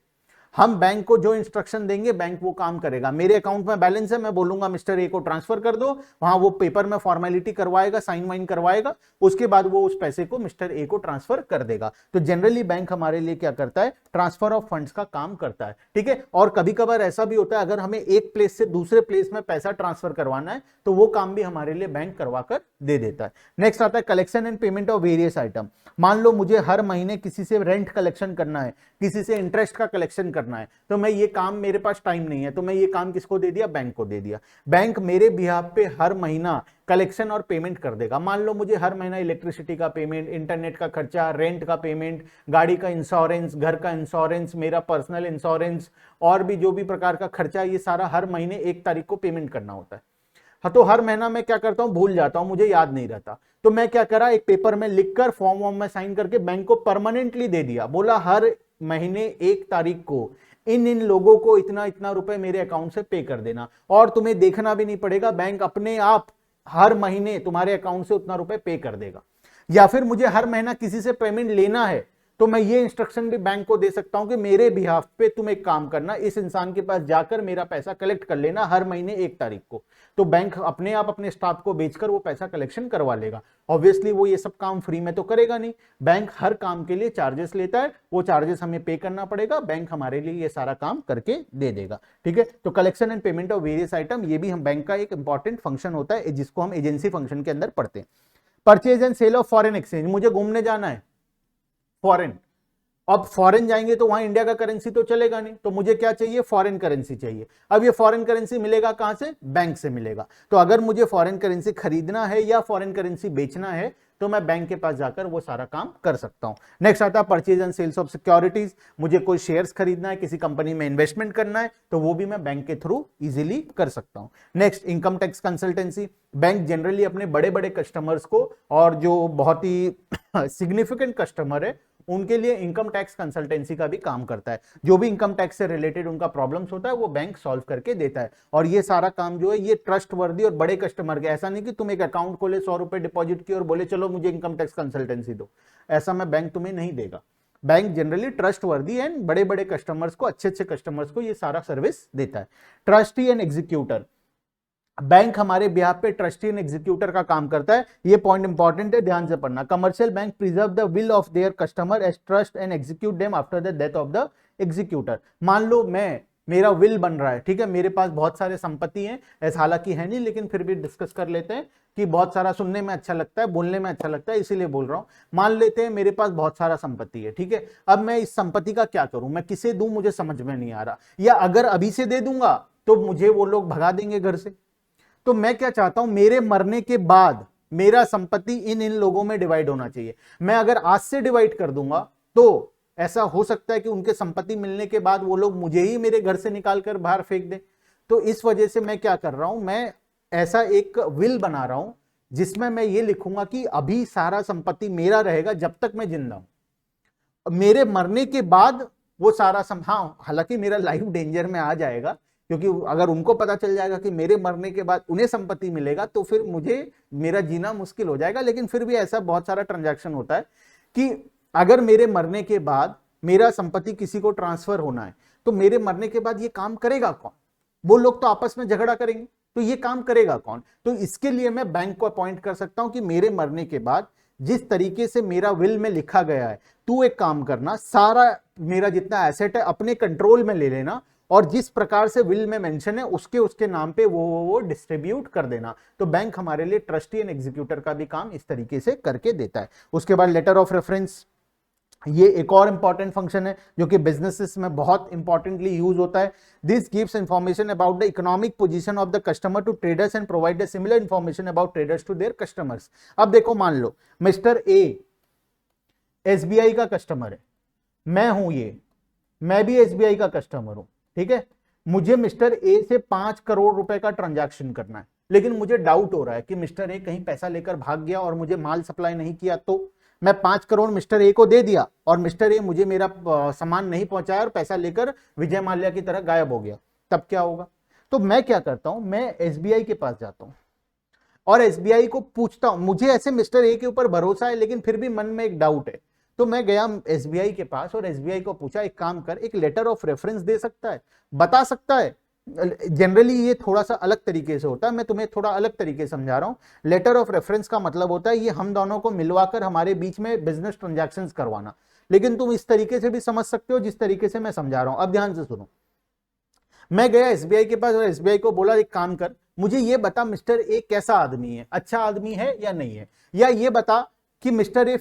Speaker 1: हम बैंक को जो इंस्ट्रक्शन देंगे बैंक वो काम करेगा। मेरे अकाउंट में बैलेंस है, मैं बोलूंगा मिस्टर ए को ट्रांसफर कर दो, वहां वो पेपर में फॉर्मेलिटी करवाएगा, साइन वाइन करवाएगा, उसके बाद वो उस पैसे को मिस्टर ए को ट्रांसफर कर देगा। तो जनरली बैंक हमारे लिए क्या करता है? ट्रांसफर ऑफ फंड्स का काम करता है, ठीक है। और कभी कभार ऐसा भी होता है, अगर हमें एक प्लेस से दूसरे प्लेस में पैसा ट्रांसफर करवाना है तो वो काम भी हमारे लिए बैंक करवा कर दे देता है। नेक्स्ट आता है collection and payment of various item. मान लो मुझे हर महीने किसी से रेंट कलेक्शन करना है, किसी से इंटरेस्ट का कलेक्शन करना है, तो मैं ये काम, मेरे पास टाइम नहीं है, तो मैं ये काम किसको दे दिया? बैंक को दे दिया। बैंक मेरे बिहाफ पे हर महीना कलेक्शन और पेमेंट कर देगा। मान लो मुझे हर महीना इलेक्ट्रिसिटी का पेमेंट, इंटरनेट का खर्चा, रेंट का पेमेंट, गाड़ी का इंश्योरेंस, घर का इंश्योरेंस, मेरा पर्सनल इंश्योरेंस और भी जो भी प्रकार का खर्चा, ये सारा हर महीने 1 तारीख को पेमेंट करना होता है। हाँ, तो हर महीना मैं क्या करता हूं? भूल जाता हूं, मुझे याद नहीं रहता, तो मैं क्या करा, एक पेपर में लिखकर फॉर्म वॉर्म में साइन करके बैंक को परमानेंटली दे दिया। बोला हर महीने 1 तारीख को इन लोगों को इतना इतना रुपए मेरे अकाउंट से पे कर देना, और तुम्हें देखना भी नहीं पड़ेगा, बैंक अपने आप हर महीने तुम्हारे अकाउंट से उतना रुपए पे कर देगा। या फिर मुझे हर महीना किसी से पेमेंट लेना है, तो मैं ये इंस्ट्रक्शन भी बैंक को दे सकता हूं कि मेरे बिहाफ पे तुम एक काम करना, इस इंसान के पास जाकर मेरा पैसा कलेक्ट कर लेना हर महीने 1 तारीख को। तो बैंक अपने आप अपने स्टाफ को बेचकर वो पैसा कलेक्शन करवा लेगा। ऑब्वियसली वो ये सब काम फ्री में तो करेगा नहीं, बैंक हर काम के लिए चार्जेस लेता है, वो चार्जेस हमें पे करना पड़ेगा, बैंक हमारे लिए ये सारा काम करके दे देगा, ठीक है। तो collection and payment of various item, ये भी हम बैंक का एक इंपॉर्टेंट फंक्शन होता है, जिसको हम एजेंसी फंक्शन के अंदर पढ़ते हैं। Purchase and sale of foreign exchange, मुझे घूमने जाना है फॉरेन, अब फॉरेन जाएंगे तो वहां इंडिया का करेंसी तो चलेगा नहीं, तो मुझे क्या चाहिए? फॉरेन करेंसी चाहिए। अब ये फॉरेन करेंसी मिलेगा कहां से? बैंक से मिलेगा। तो अगर मुझे फॉरेन करेंसी खरीदना है या फॉरेन करेंसी बेचना है तो मैं बैंक के पास जाकर वो सारा काम कर सकता हूं। नेक्स्ट आता है purchase and sales of securities, मुझे कोई शेयर्स खरीदना है, किसी कंपनी में इन्वेस्टमेंट करना है, तो वो भी मैं बैंक के थ्रू इजीली कर सकता हूं। Next income tax consultancy, bank generally अपने बड़े बड़े कस्टमर्स को और जो बहुत ही सिग्निफिकेंट कस्टमर है उनके लिए इनकम टैक्स कंसल्टेंसी का भी काम करता है। जो भी इनकम टैक्स से रिलेटेड उनका प्रॉब्लम्स होता है वो बैंक सॉल्व करके देता है। और ये सारा काम जो है ये ट्रस्ट वर्दी और बड़े कस्टमर के, ऐसा नहीं कि तुम एक अकाउंट खोले 100 रुपए डिपॉजिट किए और बोले चलो मुझे इनकम टैक्स कंसल्टेंसी दो, ऐसा मैं बैंक तुम्हें नहीं देगा। बैंक जनरली ट्रस्ट वर्दी एंड बड़े बड़े कस्टमर्स को, अच्छे अच्छे कस्टमर्स को ये सारा सर्विस देता है। ट्रस्टी एंड एग्जीक्यूटर, बैंक हमारे बिहाफ पे ट्रस्टी एंड एग्जीक्यूटर का काम करता है। ये पॉइंट इंपॉर्टेंट है, ध्यान से पढ़ना। Commercial bank preserve the will of their customer as trust and execute them after the death of the executor. मान लो मेरा विल बन रहा है, ठीक है, मेरे पास बहुत सारे संपत्ति हैं, ऐसा हालांकि है नहीं लेकिन फिर भी डिस्कस कर लेते हैं कि बहुत सारा सुनने में अच्छा लगता है, बोलने में अच्छा लगता है, इसीलिए बोल रहा हूं। मान लेते हैं मेरे पास बहुत सारा संपत्ति है, ठीक है, अब मैं इस संपत्ति का क्या करूं, मैं किसे दूं, मुझे समझ में नहीं आ रहा, या अगर अभी से दे दूंगा तो मुझे वो लोग भगा देंगे घर से। तो मैं क्या चाहता हूं, मेरे मरने के बाद मेरा संपत्ति इन लोगों में डिवाइड होना चाहिए। मैं अगर आज से डिवाइड कर दूंगा तो ऐसा हो सकता है कि उनके संपत्ति मिलने के बाद वो लोग मुझे ही मेरे घर से निकालकर बाहर फेंक दें। तो इस वजह से मैं क्या कर रहा हूं, मैं ऐसा एक विल बना रहा हूं जिसमें मैं ये लिखूंगा कि अभी सारा संपत्ति मेरा रहेगा जब तक मैं जिंदा हूं, मेरे मरने के बाद वो सारा हाँ, हालांकि मेरा लाइफ डेंजर में आ जाएगा, क्योंकि अगर उनको पता चल जाएगा कि मेरे मरने के बाद उन्हें संपत्ति मिलेगा तो फिर मुझे मेरा जीना मुश्किल हो जाएगा। लेकिन फिर भी ऐसा बहुत सारा ट्रांजैक्शन होता है कि अगर मेरे मरने के बाद मेरा संपत्ति किसी को ट्रांसफर होना है तो मेरे मरने के बाद ये काम करेगा कौन? वो लोग तो आपस में झगड़ा करेंगे, तो ये काम करेगा कौन? तो इसके लिए मैं बैंक को अपॉइंट कर सकता हूं कि मेरे मरने के बाद जिस तरीके से मेरा विल में लिखा गया है, तू एक काम करना, सारा मेरा जितना एसेट है अपने कंट्रोल में ले लेना और जिस प्रकार से विल में मेंशन है उसके नाम पे वो डिस्ट्रीब्यूट कर देना। तो बैंक हमारे लिए ट्रस्टी एंड एग्जीक्यूटर का भी काम इस तरीके से करके देता है। उसके बाद लेटर ऑफ रेफरेंस, ये एक और इंपॉर्टेंट फंक्शन है जो कि बिजनेसेस में बहुत इंपॉर्टेंटली यूज होता है। This gives information about the economic position of the customer to traders and provide the similar information about traders to their customers. अब देखो, मान लो मिस्टर ए एसबीआई का कस्टमर है, मैं हूं ये, मैं भी एसबीआई का कस्टमर हूं, ठीक है। मुझे मिस्टर ए से 5 करोड़ रुपए का ट्रांजैक्शन करना है, लेकिन मुझे डाउट हो रहा है कि मिस्टर ए कहीं पैसा लेकर भाग गया और मुझे माल सप्लाई नहीं किया। तो मैं 5 करोड़ मिस्टर ए को दे दिया और मिस्टर ए मुझे मेरा सामान नहीं पहुंचाया और पैसा लेकर विजय माल्या की तरह गायब हो गया, तब क्या होगा? तो मैं क्या करता हूं, मैं एसबीआई के पास जाता हूं और एसबीआई को पूछता हूं, मुझे ऐसे मिस्टर ए के ऊपर भरोसा है लेकिन फिर भी मन में एक डाउट है। तो मैं गया एसबीआई के पास और एसबीआई को पूछा, एक काम कर, एक लेटर ऑफ रेफरेंस दे सकता है, बता सकता है। जनरली ये थोड़ा सा अलग तरीके से होता है, मैं तुम्हें थोड़ा अलग तरीके से समझा रहा हूं। लेटर ऑफ रेफरेंस का मतलब होता है ये हम दोनों को मिलवाकर हमारे बीच में बिजनेस ट्रांजैक्शंस करवाना, लेकिन तुम इस तरीके से भी समझ सकते हो जिस तरीके से मैं समझा रहा हूं। अब ध्यान से सुनो, मैं गया एसबीआई के पास और एसबीआई को बोला, एक काम कर, मुझे ये बता मिस्टर ए कैसा आदमी है, अच्छा आदमी है या नहीं है, या ये बता कि मिस्टर ए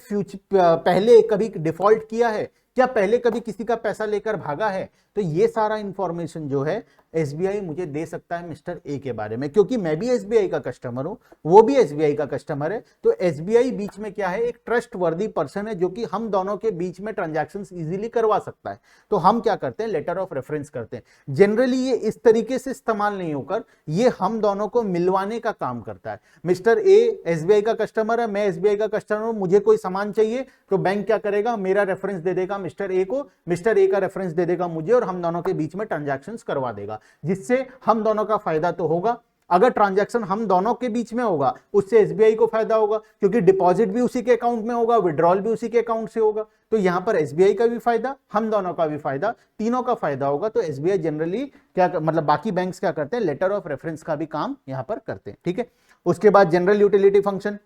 Speaker 1: पहले कभी डिफॉल्ट किया है क्या, पहले कभी किसी का पैसा लेकर भागा है। तो ये सारा इंफॉर्मेशन जो है एसबीआई मुझे दे सकता है मिस्टर ए के बारे में, क्योंकि मैं भी एसबीआई का कस्टमर हूं, वो भी एसबीआई का कस्टमर है। तो एसबीआई बीच में क्या है, एक ट्रस्ट वर्दी पर्सन है जो कि हम दोनों के बीच में ट्रांजैक्शंस इजीली करवा सकता है। तो हम क्या करते हैं, लेटर ऑफ रेफरेंस करते हैं। जनरली ये इस तरीके से इस्तेमाल नहीं होकर ये हम दोनों को मिलवाने का काम करता है। मिस्टर ए एसबीआई का कस्टमर है, मैं एसबीआई का कस्टमर हूं, मुझे कोई सामान चाहिए तो बैंक क्या करेगा, मेरा रेफरेंस दे देगा मिस्टर ए को, मिस्टर ए का रेफरेंस दे देगा मुझे और हम दोनों के बीच में ट्रांजैक्शंस करवा देगा, जिससे हम दोनों का फायदा तो होगा। अगर ट्रांजैक्शन हम दोनों के बीच में होगा उससे एसबीआई को फायदा होगा, क्योंकि डिपॉजिट भी उसी के अकाउंट में होगा, विड्रॉल भी उसी के अकाउंट से होगा। तो यहां पर एसबीआई का भी फायदा, हम दोनों का भी फायदा, तीनों का फायदा होगा। तो एसबीआई जनरली क्या मतलब बाकी बैंक्स क्या करते हैं, लेटर ऑफ रेफरेंस का भी काम यहां पर करते हैं, ठीक है। उसके बाद general utility function.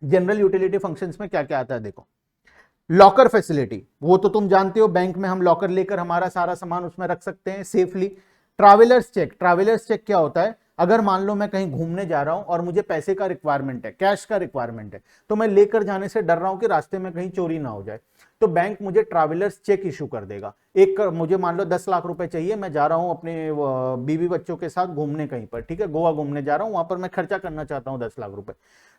Speaker 1: General utility functions में क्या क्या आता है, देखो, लॉकर फैसिलिटी, वो तो तुम जानते हो, बैंक में हम लॉकर लेकर हमारा सारा सामान उसमें रख सकते हैं safely. Travellers cheque, travellers cheque क्या होता है, अगर मान लो मैं कहीं घूमने जा रहा हूं और मुझे पैसे का रिक्वायरमेंट है, कैश का रिक्वायरमेंट है, तो मैं लेकर जाने से डर रहा हूं कि रास्ते में कहीं चोरी ना हो जाए, तो बैंक मुझे ट्रैवलर्स चेक इशू कर देगा। एक मुझे मान लो 10 लाख रुपए चाहिए, मैं जा रहा हूं अपने बीवी बच्चों के साथ घूमने कहीं पर, ठीक है, गोवा घूमने जा रहा हूं, वहां पर मैं खर्चा करना चाहता हूं 10 लाख रुपए,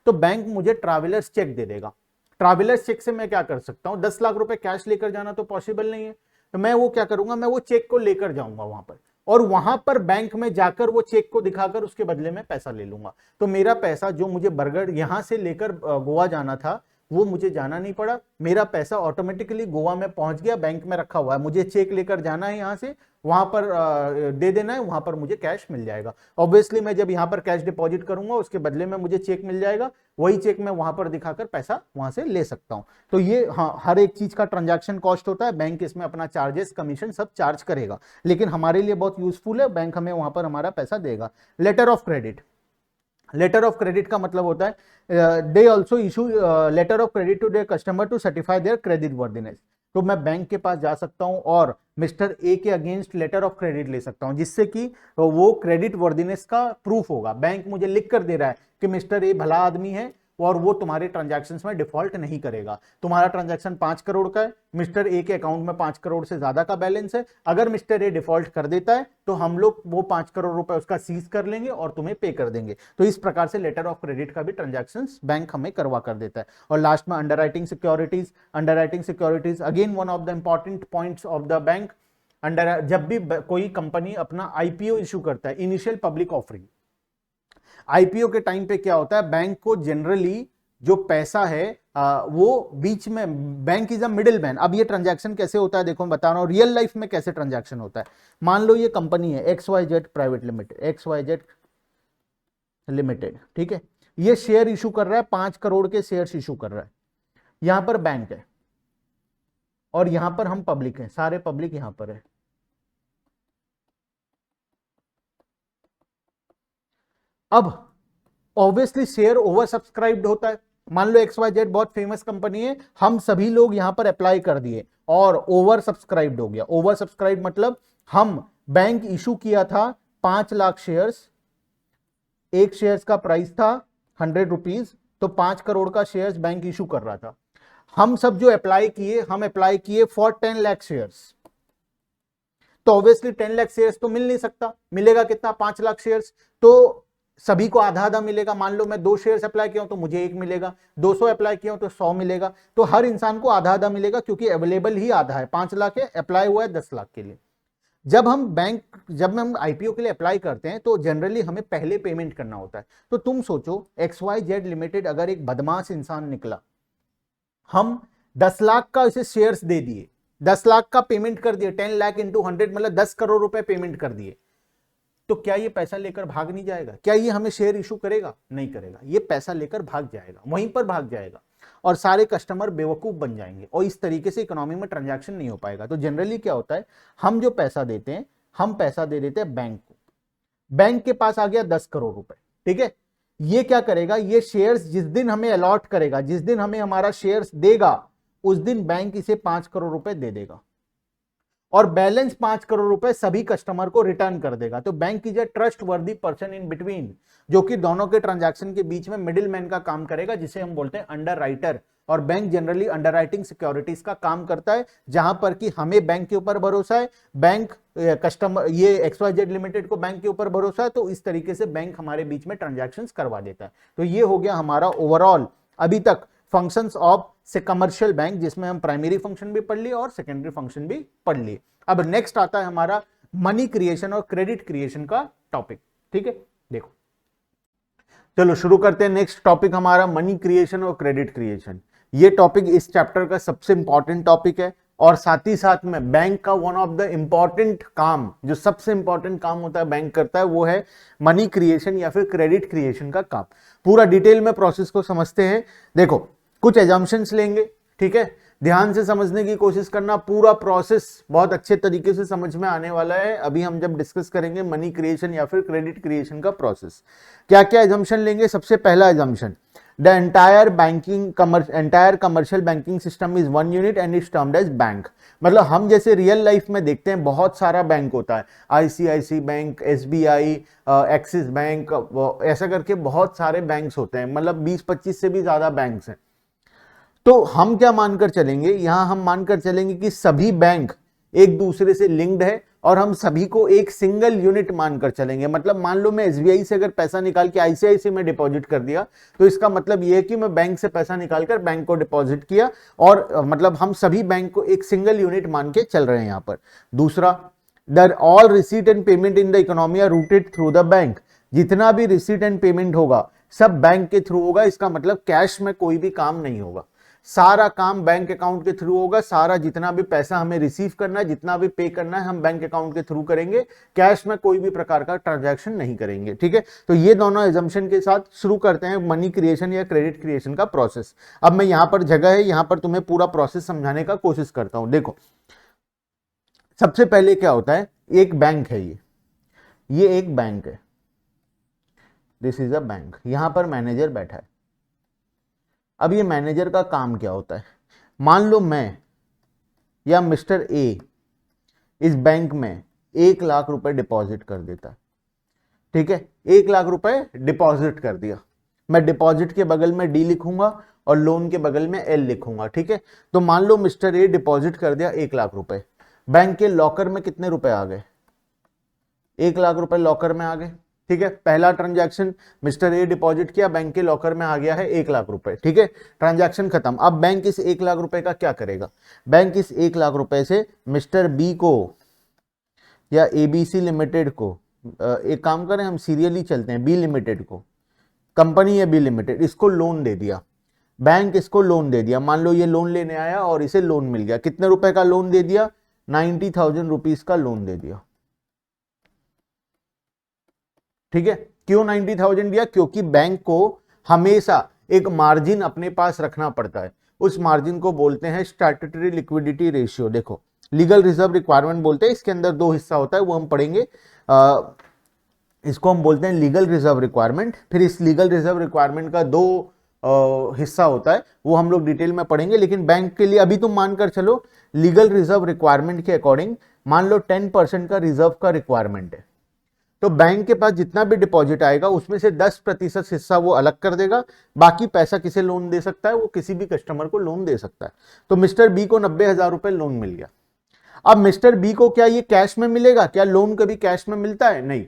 Speaker 1: तो बैंक मुझे ट्रैवलर्स चेक दे देगा। ट्रैवलर्स चेक से मैं क्या कर सकता हूं, 10 लाख रुपए कैश लेकर जाना तो पॉसिबल नहीं है, तो मैं वो क्या करूंगा, मैं वो चेक को लेकर जाऊंगा वहां पर, और वहां पर बैंक में जाकर वो चेक को दिखाकर उसके बदले में पैसा ले लूंगा। तो मेरा पैसा जो मुझे बरगढ़ यहां से लेकर गोवा जाना था वो मुझे जाना नहीं पड़ा, मेरा पैसा ऑटोमेटिकली गोवा में पहुंच गया, बैंक में रखा हुआ है, मुझे चेक लेकर जाना है यहां से, वहां पर दे देना है, वहां पर मुझे कैश मिल जाएगा। ऑब्वियसली मैं जब यहां पर कैश डिपॉजिट करूंगा उसके बदले में मुझे चेक मिल जाएगा, वही चेक मैं वहां पर दिखाकर पैसा वहां से ले सकता हूं। तो ये हाँ, हर एक चीज का ट्रांजैक्शन कॉस्ट होता है, बैंक इसमें अपना चार्जेस कमीशन सब चार्ज करेगा, लेकिन हमारे लिए बहुत यूजफुल है, बैंक हमें वहां पर हमारा पैसा देगा। Letter of credit, letter of credit का मतलब होता है they also issue letter of credit to their customer to certify their credit worthiness. तो मैं बैंक के पास जा सकता हूं और मिस्टर ए के अगेंस्ट लेटर ऑफ क्रेडिट ले सकता हूं, जिससे कि वो क्रेडिट वर्दीनेस का प्रूफ होगा। बैंक मुझे लिख कर दे रहा है कि मिस्टर ए भला आदमी है और वो तुम्हारे ट्रांजैक्शंस में डिफॉल्ट नहीं करेगा। तुम्हारा ट्रांजैक्शन 5 करोड़ का है, मिस्टर ए के अकाउंट में 5 करोड़ से ज्यादा का बैलेंस है, अगर मिस्टर ए डिफॉल्ट कर देता है तो हम लोग वो 5 करोड़ रुपए उसका सीज कर लेंगे और तुम्हें पे कर देंगे। तो इस प्रकार से लेटर ऑफ क्रेडिट का भी ट्रांजैक्शंस बैंक हमें करवा कर देता है। और लास्ट में underwriting securities. Underwriting securities again one of the important points of the bank. जब भी कोई कंपनी अपना आईपीओ इशू करता है, इनिशियल पब्लिक ऑफरिंग, आईपीओ के टाइम पे क्या होता है, बैंक को जनरली जो पैसा है वो बीच में, bank is a middle man. अब ये ट्रांजैक्शन कैसे होता है, देखो मैं बता रहा हूं रियल लाइफ में कैसे ट्रांजैक्शन होता है। मान लो ये कंपनी है XYZ private limited, XYZ limited, ठीक है, ये शेयर इशू कर रहा है, 5 करोड़ के शेयर इशू कर रहा है, यहां पर बैंक है और यहां पर हम पब्लिक हैं, सारे पब्लिक यहां पर है। अब ऑब्वियसली शेयर ओवर सब्सक्राइब्ड होता है। मान लो XYZ बहुत फेमस कंपनी है, हम सभी लोग यहां पर अप्लाई कर दिए और ओवर सब्सक्राइब्ड हो गया। ओवर सब्सक्राइब मतलब हम बैंक इशू किया था 5 लाख शेयर्स, एक शेयर्स का प्राइस था 100 रुपीज, तो 5 करोड़ का शेयर्स बैंक इशू कर रहा था। हम सब जो अप्लाई किए, हम अप्लाई किए फॉर 10 लाख शेयर्स, तो ऑब्वियसली 10 लाख शेयर्स तो मिल नहीं सकता, मिलेगा कितना, 5 लाख शेयर्स, तो सभी को आधा आधा मिलेगा। मान लो मैं 2 शेयर्स अप्लाई किया हूं तो मुझे 1 मिलेगा, 200 अप्लाई किया हूं तो 100 मिलेगा, तो हर इंसान को आधा आधा मिलेगा, क्योंकि अवेलेबल ही आधा है, 5 लाख है, अप्लाई हुआ है 10 लाख के लिए। जब हम आईपीओ के लिए अप्लाई करते हैं तो जनरली हमें पहले पेमेंट करना होता है। तो तुम सोचो XYZ लिमिटेड अगर एक बदमाश इंसान निकला, हम 10 लाख का इसे शेयर्स दे दिए, 10 लाख का पेमेंट कर दिए, 10 लाख इंटू 100 मतलब 10 करोड़ रुपए पेमेंट कर दिए, तो क्या ये पैसा लेकर भाग नहीं जाएगा? क्या ये हमें शेयर इशू करेगा? नहीं करेगा, ये पैसा लेकर भाग जाएगा, वहीं पर भाग जाएगा, और सारे कस्टमर बेवकूफ बन जाएंगे, और इस तरीके से इकोनॉमी में ट्रांजैक्शन नहीं हो पाएगा। तो जनरली क्या होता है, हम जो पैसा देते हैं, हम पैसा दे देते हैं बैंक को, बैंक के पास आ गया 10 करोड़ रुपए, ठीक है, ये क्या करेगा, ये शेयर्स जिस दिन हमें अलॉट करेगा, जिस दिन हमें हमारा शेयर्स देगा, उस दिन बैंक इसे 5 करोड़ रुपए दे देगा, और बैलेंस 5 करोड़ रुपए सभी कस्टमर को रिटर्न कर देगा। तो बैंक इज ए ट्रस्ट वर्दी पर्सन इन बिटवीन, जो कि दोनों के ट्रांजैक्शन के बीच में मिडिल मैन का काम करेगा, जिसे हम बोलते हैं अंडर राइटर। और बैंक जनरली अंडरराइटिंग सिक्योरिटीज का काम करता है, जहां पर कि हमें बैंक के ऊपर भरोसा है, बैंक कस्टमर, ये XYZ लिमिटेड को बैंक के ऊपर भरोसा है, तो इस तरीके से बैंक हमारे बीच में ट्रांजैक्शंस करवा देता है। तो ये हो गया हमारा ओवरऑल अभी तक फंक्शंस ऑफ से कमर्शियल बैंक, जिसमें हम प्राइमरी फंक्शन भी पढ़ लिए और सेकेंडरी फंक्शन भी पढ़ लिए। अब नेक्स्ट आता है हमारा मनी क्रिएशन और क्रेडिट क्रिएशन का टॉपिक, ठीक है। देखो, चलो शुरू करते हैं। नेक्स्ट टॉपिक हमारा मनी क्रिएशन और क्रेडिट क्रिएशन। ये टॉपिक इस चैप्टर का सबसे इंपॉर्टेंट टॉपिक है, और साथ ही साथ में बैंक का वन ऑफ द इंपॉर्टेंट काम, जो सबसे इंपॉर्टेंट काम होता है बैंक करता है, वो है मनी क्रिएशन या फिर क्रेडिट क्रिएशन का काम। पूरा डिटेल में प्रोसेस को समझते हैं। देखो, कुछ एजम्पशंस लेंगे, ठीक है, ध्यान से समझने की कोशिश करना, पूरा प्रोसेस बहुत अच्छे तरीके से समझ में आने वाला है अभी हम जब डिस्कस करेंगे मनी क्रिएशन या फिर क्रेडिट क्रिएशन का प्रोसेस। क्या क्या एजम्पशन लेंगे? सबसे पहला assumption, the entire commercial banking system is one unit and is termed as bank. मतलब हम जैसे रियल लाइफ में देखते हैं बहुत सारा बैंक होता है, ICICI bank, SBI, axis bank, ऐसा करके बहुत सारे बैंक्स होते हैं, मतलब 20-25 से भी ज्यादा बैंक्स हैं। तो हम क्या मानकर चलेंगे, यहां हम मानकर चलेंगे कि सभी बैंक एक दूसरे से लिंक्ड है, और हम सभी को एक सिंगल यूनिट मानकर चलेंगे। मतलब मान लो मैं SBI से अगर पैसा निकाल के ICICI में डिपॉजिट कर दिया, तो इसका मतलब यह है कि मैं बैंक से पैसा निकालकर बैंक को डिपॉजिट किया, और मतलब हम सभी बैंक को एक सिंगल यूनिट मान के चल रहे हैं यहां पर। दूसरा, the all receipt and payment in the economy are routed through the bank. जितना भी रिसीट एंड पेमेंट होगा सब बैंक के थ्रू होगा, इसका मतलब कैश में कोई भी काम नहीं होगा, सारा काम बैंक अकाउंट के थ्रू होगा। सारा जितना भी पैसा हमें रिसीव करना है, जितना भी पे करना है, हम बैंक अकाउंट के थ्रू करेंगे, कैश में कोई भी प्रकार का ट्रांजैक्शन नहीं करेंगे, ठीक है। तो ये दोनों एजम्पशन के साथ शुरू करते हैं मनी क्रिएशन या क्रेडिट क्रिएशन का प्रोसेस। अब मैं यहां पर जगह है, यहां पर तुम्हें पूरा प्रोसेस समझाने का कोशिश करता हूं। देखो, सबसे पहले क्या होता है, एक बैंक है, ये एक बैंक है, दिस इज अ बैंक। यहां पर मैनेजर बैठा है। अब ये मैनेजर का काम क्या होता है, मान लो मैं या मिस्टर ए इस बैंक में 1 लाख रुपए डिपॉजिट कर देता है, ठीक है, 1 लाख रुपए डिपॉजिट कर दिया। मैं डिपॉजिट के बगल में D लिखूंगा और लोन के बगल में L लिखूंगा, ठीक है। तो मान लो मिस्टर ए डिपॉजिट कर दिया 1 लाख रुपए, बैंक के लॉकर में कितने रुपए आ गए, 1 लाख रुपए लॉकर में आ गए, ठीक है। पहला ट्रांजैक्शन, मिस्टर ए डिपॉजिट किया, बैंक के लॉकर में आ गया है 1 लाख रुपए, ठीक है, ट्रांजैक्शन खत्म। अब बैंक इस 1 लाख रुपए का क्या करेगा, बैंक इस 1 लाख रुपए से मिस्टर बी को या ABC लिमिटेड को, एक काम करें हम सीरियली चलते हैं, B लिमिटेड को, कंपनी है B लिमिटेड, इसको लोन दे दिया, बैंक इसको लोन दे दिया। मान लो ये लोन लेने आया और इसे लोन मिल गया, कितने रुपए का लोन दे दिया, 90,000 रुपीज का लोन दे दिया, ठीक है। क्यों 90,000 दिया? क्योंकि बैंक को हमेशा एक मार्जिन अपने पास रखना पड़ता है, उस मार्जिन को बोलते हैं स्टैट्यूटरी लिक्विडिटी रेशियो। देखो, लीगल रिजर्व रिक्वायरमेंट बोलते हैं, इसके अंदर 2 हिस्सा होता है, वो हम पढ़ेंगे। इसको हम बोलते हैं लीगल रिजर्व रिक्वायरमेंट। फिर इस लीगल रिजर्व रिक्वायरमेंट का 2 हिस्सा होता है, वो हम लोग डिटेल में पढ़ेंगे। लेकिन बैंक के लिए अभी तुम मानकर चलो, लीगल रिजर्व रिक्वायरमेंट के अकॉर्डिंग मान लो 10% का रिजर्व का रिक्वायरमेंट है, तो बैंक के पास जितना भी डिपॉजिट आएगा उसमें से 10% हिस्सा वो अलग कर देगा, बाकी पैसा किसे लोन दे सकता है, वो किसी भी कस्टमर को लोन दे सकता है। तो मिस्टर बी को 90,000 रुपए लोन मिल गया। अब मिस्टर बी को क्या ये कैश में मिलेगा? क्या लोन कभी कैश में मिलता है? नहीं।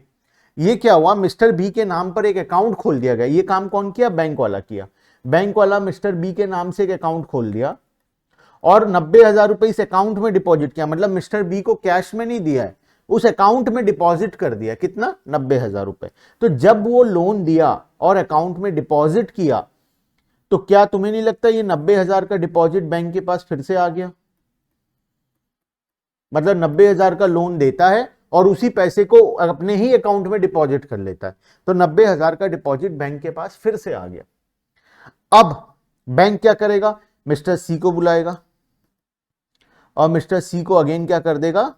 Speaker 1: ये क्या हुआ, मिस्टर बी के नाम पर एक अकाउंट खोल दिया गया। ये काम कौन किया? बैंक वाला किया। बैंक वाला मिस्टर बी के नाम से एक अकाउंट खोल दिया और 90,000 रुपए इस अकाउंट में डिपॉजिट किया। मतलब मिस्टर बी को कैश में नहीं दिया है, उस अकाउंट में डिपॉजिट कर दिया। कितना? 90,000 रुपए। तो जब वो लोन दिया और अकाउंट में डिपॉजिट किया, तो क्या तुम्हें नहीं लगता ये 90,000 का डिपॉजिट बैंक के पास फिर से आ गया? मतलब 90,000 का लोन देता है और उसी पैसे को अपने ही अकाउंट में डिपॉजिट कर लेता है। तो 90,000 का डिपॉजिट बैंक के पास फिर से आ गया। अब बैंक क्या करेगा? मिस्टर सी को बुलाएगा और मिस्टर सी को अगेन क्या कर देगा?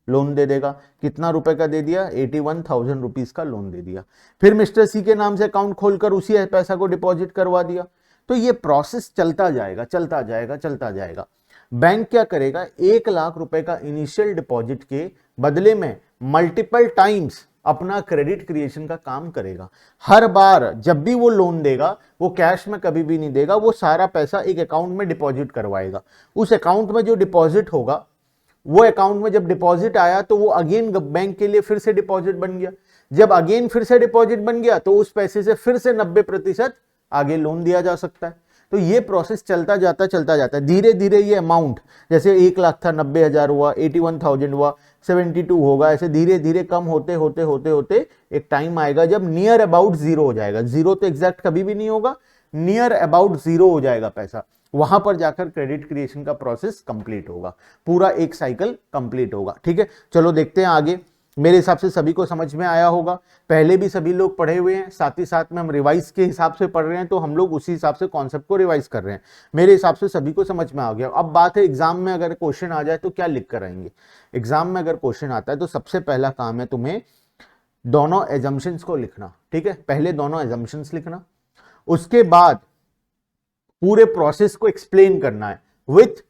Speaker 1: लोन दे देगा। कितना रुपए का दे दिया? 81,000 रुपीज का लोन दे दिया। फिर मिस्टर सी के नाम से अकाउंट खोलकर उसी पैसा को डिपॉजिट करवा दिया। तो ये प्रोसेस चलता जाएगा, चलता जाएगा, चलता जाएगा। बैंक क्या करेगा? 1,00,000 रुपए का इनिशियल डिपॉजिट के बदले में मल्टीपल टाइम्स अपना क्रेडिट क्रिएशन का काम करेगा। हर बार जब भी वो लोन देगा, वो कैश में कभी भी नहीं देगा, वो सारा पैसा एक अकाउंट में डिपॉजिट करवाएगा। उस अकाउंट में जो डिपॉजिट होगा, वो अकाउंट में जब डिपॉजिट आया तो वो अगेन बैंक के लिए फिर से डिपॉजिट बन गया। जब अगेन फिर से डिपॉजिट बन गया तो उस पैसे से फिर से 90% आगे लोन दिया जा सकता है। तो ये प्रोसेस चलता जाता है। धीरे धीरे ये अमाउंट, जैसे 1,00,000 था, 90,000 हुआ, 81,000 हुआ, 72 होगा, ऐसे धीरे धीरे कम होते होते होते होते एक टाइम आएगा जब नियर अबाउट जीरो हो जाएगा। जीरो तो एग्जैक्ट कभी भी नहीं होगा, नियर अबाउट जीरो हो जाएगा पैसा। वहां पर जाकर क्रेडिट क्रिएशन का प्रोसेस कंप्लीट होगा, पूरा एक साइकिल कंप्लीट होगा। ठीक है, चलो देखते हैं आगे। मेरे हिसाब से सभी को समझ में आया होगा, पहले भी सभी लोग पढ़े हुए हैं, साथ ही साथ में हम रिवाइज के हिसाब से पढ़ रहे हैं, तो हम लोग उसी हिसाब से कॉन्सेप्ट को रिवाइज कर रहे हैं। मेरे हिसाब से सभी को समझ में आ गया। अब बात है एग्जाम में अगर क्वेश्चन आ जाए तो क्या लिख कर आएंगे। एग्जाम में अगर क्वेश्चन आता है तो सबसे पहला काम है तुम्हें दोनों एजम्पशंस को लिखना। ठीक है, पहले दोनों एजम्पशंस लिखना, उसके बाद पूरे प्रोसेस को एक्सप्लेन करना है विथ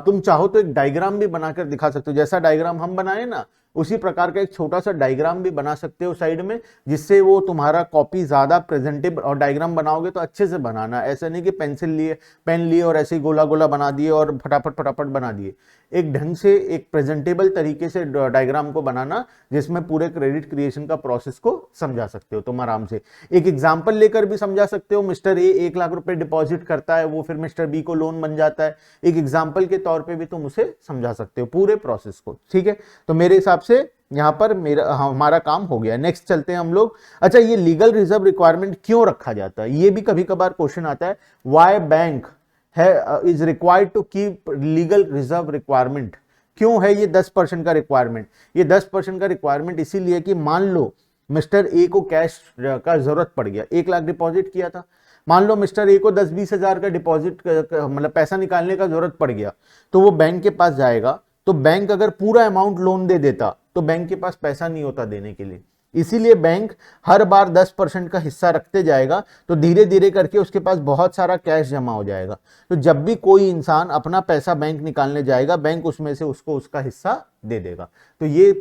Speaker 1: तुम चाहो तो एक डायग्राम भी बनाकर दिखा सकते हो। जैसा डायग्राम हम बनाए ना, उसी प्रकार का एक छोटा सा डायग्राम भी बना सकते हो साइड में, जिससे वो तुम्हारा कॉपी ज्यादा प्रेजेंटेबल। और डायग्राम बनाओगे तो अच्छे से बनाना, ऐसा नहीं कि पेंसिल लिए, पेन लिए और ऐसे ही गोला गोला बना दिए और फटाफट फटाफट बना दिए। एक ढंग से, एक प्रेजेंटेबल तरीके से डायग्राम को बनाना, जिसमें पूरे क्रेडिट क्रिएशन का प्रोसेस को समझा सकते हो तुम आराम से। एक एग्जाम्पल लेकर भी समझा सकते हो। मिस्टर ए 1,00,000 रुपए डिपॉजिट करता है, वो फिर मिस्टर बी को लोन बन जाता है। एक एग्जाम्पल के तौर पे भी तुम उसे समझा सकते हो पूरे प्रोसेस को। ठीक है, तो मेरे हिसाब से यहां पर हमारा काम हो गया। नेक्स्ट चलते हैं हम लोग। अच्छा, ये लीगल रिजर्व रिक्वायरमेंट क्यों रखा जाता है, ये भी कभी कभार क्वेश्चन आता है। Why bank is required to keep legal reserve requirement? क्यों है ये 10% का रिक्वायरमेंट? ये 10% का रिक्वायरमेंट इसीलिए कि मान लो मिस्टर ए को कैश का जरूरत पड़ गया, 1,00,000 डिपॉजिट किया था, मान लो मिस्टर ए को 10-20 हजार का डिपॉजिट मतलब पैसा निकालने का जरूरत पड़ गया, तो वो बैंक के पास जाएगा। तो बैंक अगर पूरा अमाउंट लोन दे देता तो बैंक के पास पैसा नहीं होता देने के लिए। इसीलिए बैंक हर बार 10% का हिस्सा रखते जाएगा, तो धीरे धीरे करके उसके पास बहुत सारा कैश जमा हो जाएगा। तो जब भी कोई इंसान अपना पैसा बैंक निकालने जाएगा, बैंक उसमें से उसको उसका हिस्सा दे देगा। तो ये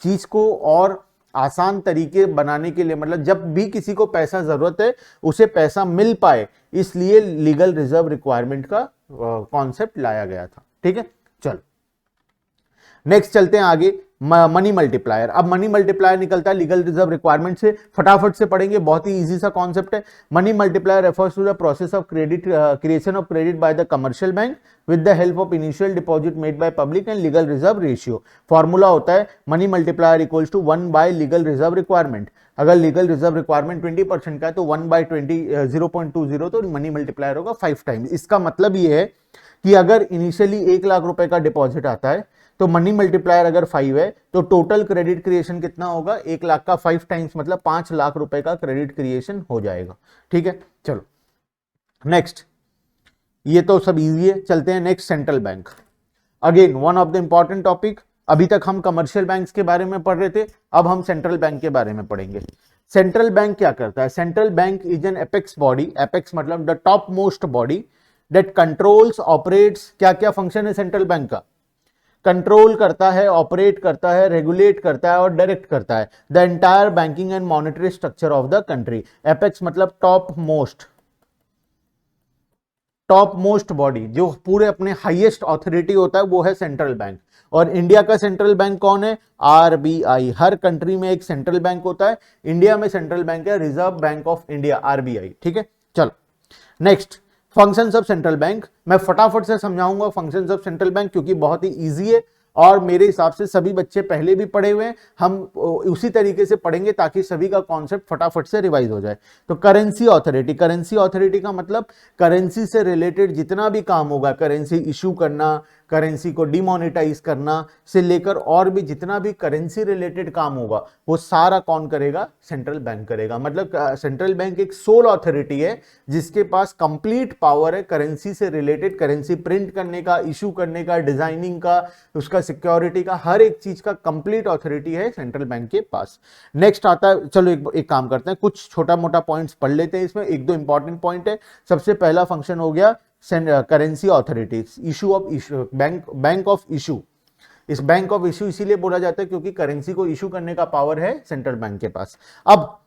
Speaker 1: चीज को और आसान तरीके बनाने के लिए, मतलब जब भी किसी को पैसा जरूरत है उसे पैसा मिल पाए, इसलिए लीगल रिजर्व रिक्वायरमेंट का कॉन्सेप्ट लाया गया था। ठीक है, चलो नेक्स्ट चलते हैं आगे। Money multiplier. अब मनी मल्टीप्लायर निकलता है लीगल रिजर्व रिक्वायरमेंट से, फटाफट से पढ़ेंगे, बहुत ही इजी सा कॉन्सेप्ट है। Money multiplier refers to the process of credit creation of credit by the commercial bank with the help of initial deposit made by public and legal reserve ratio. Formula होता है money multiplier equals to 1 by legal reserve requirement. अगर legal reserve requirement 20% का है तो 1 bye 0.20, तो money multiplier होगा 5 times. इसका मतलब ये है कि अगर इनिशियली 1,00,000 रुपए का डिपॉजिट आता है तो मनी मल्टीप्लायर अगर 5 है, तो टोटल क्रेडिट क्रिएशन कितना होगा? 1,00,000 का 5 टाइम्स, मतलब 5,00,000 रुपए का क्रेडिट क्रिएशन हो जाएगा। ठीक है, चलो नेक्स्ट। ये तो सब इजी है, चलते हैं next. Central bank, again one of the important topic. अभी तक हम कमर्शियल बैंक्स के बारे में पढ़ रहे थे, अब हम सेंट्रल बैंक के बारे में पढ़ेंगे। सेंट्रल बैंक क्या करता है? Central bank is an apex body, apex मतलब the top most body that controls operates. क्या क्या फंक्शन है सेंट्रल बैंक का? कंट्रोल करता है, ऑपरेट करता है, रेगुलेट करता है और डायरेक्ट करता है the entire banking and monetary structure of the country. Apex मतलब टॉप मोस्ट बॉडी, जो पूरे अपने हाईएस्ट ऑथोरिटी होता है वो है सेंट्रल बैंक। और इंडिया का सेंट्रल बैंक कौन है? आरबीआई। हर कंट्री में एक सेंट्रल बैंक होता है, इंडिया में सेंट्रल बैंक है reserve bank of India, RBI. ठीक है, चलो next, functions of central bank. मैं फटाफट से समझाऊंगा फंक्शंस ऑफ सेंट्रल बैंक क्योंकि बहुत ही इजी है और मेरे हिसाब से सभी बच्चे पहले भी पढ़े हुए हैं, हम उसी तरीके से पढ़ेंगे ताकि सभी का कॉन्सेप्ट फटाफट से रिवाइज हो जाए। तो करेंसी ऑथोरिटी, करेंसी ऑथोरिटी का मतलब करेंसी से रिलेटेड जितना भी काम होगा, करेंसी इशू करना, करेंसी को डिमोनेटाइज करना से लेकर और भी जितना भी करेंसी रिलेटेड काम होगा वो सारा कौन करेगा? सेंट्रल बैंक करेगा। मतलब सेंट्रल बैंक एक सोल अथॉरिटी है जिसके पास कंप्लीट पावर है करेंसी से रिलेटेड, करेंसी प्रिंट करने का, इशू करने का, डिजाइनिंग का, उसका सिक्योरिटी का, हर एक चीज का कंप्लीट अथॉरिटी है सेंट्रल बैंक के पास। नेक्स्ट आता है, चलो एक काम करते हैं, कुछ छोटा मोटा पॉइंट्स पढ़ लेते हैं इसमें, एक दो इंपॉर्टेंट पॉइंट है। सबसे पहला फंक्शन हो गया currency authority, issue of issue, bank of issue. इस बैंक ऑफ इशू इसीलिए बोला जाता है क्योंकि करेंसी को इशू करने का पावर है सेंट्रल बैंक के पास। अब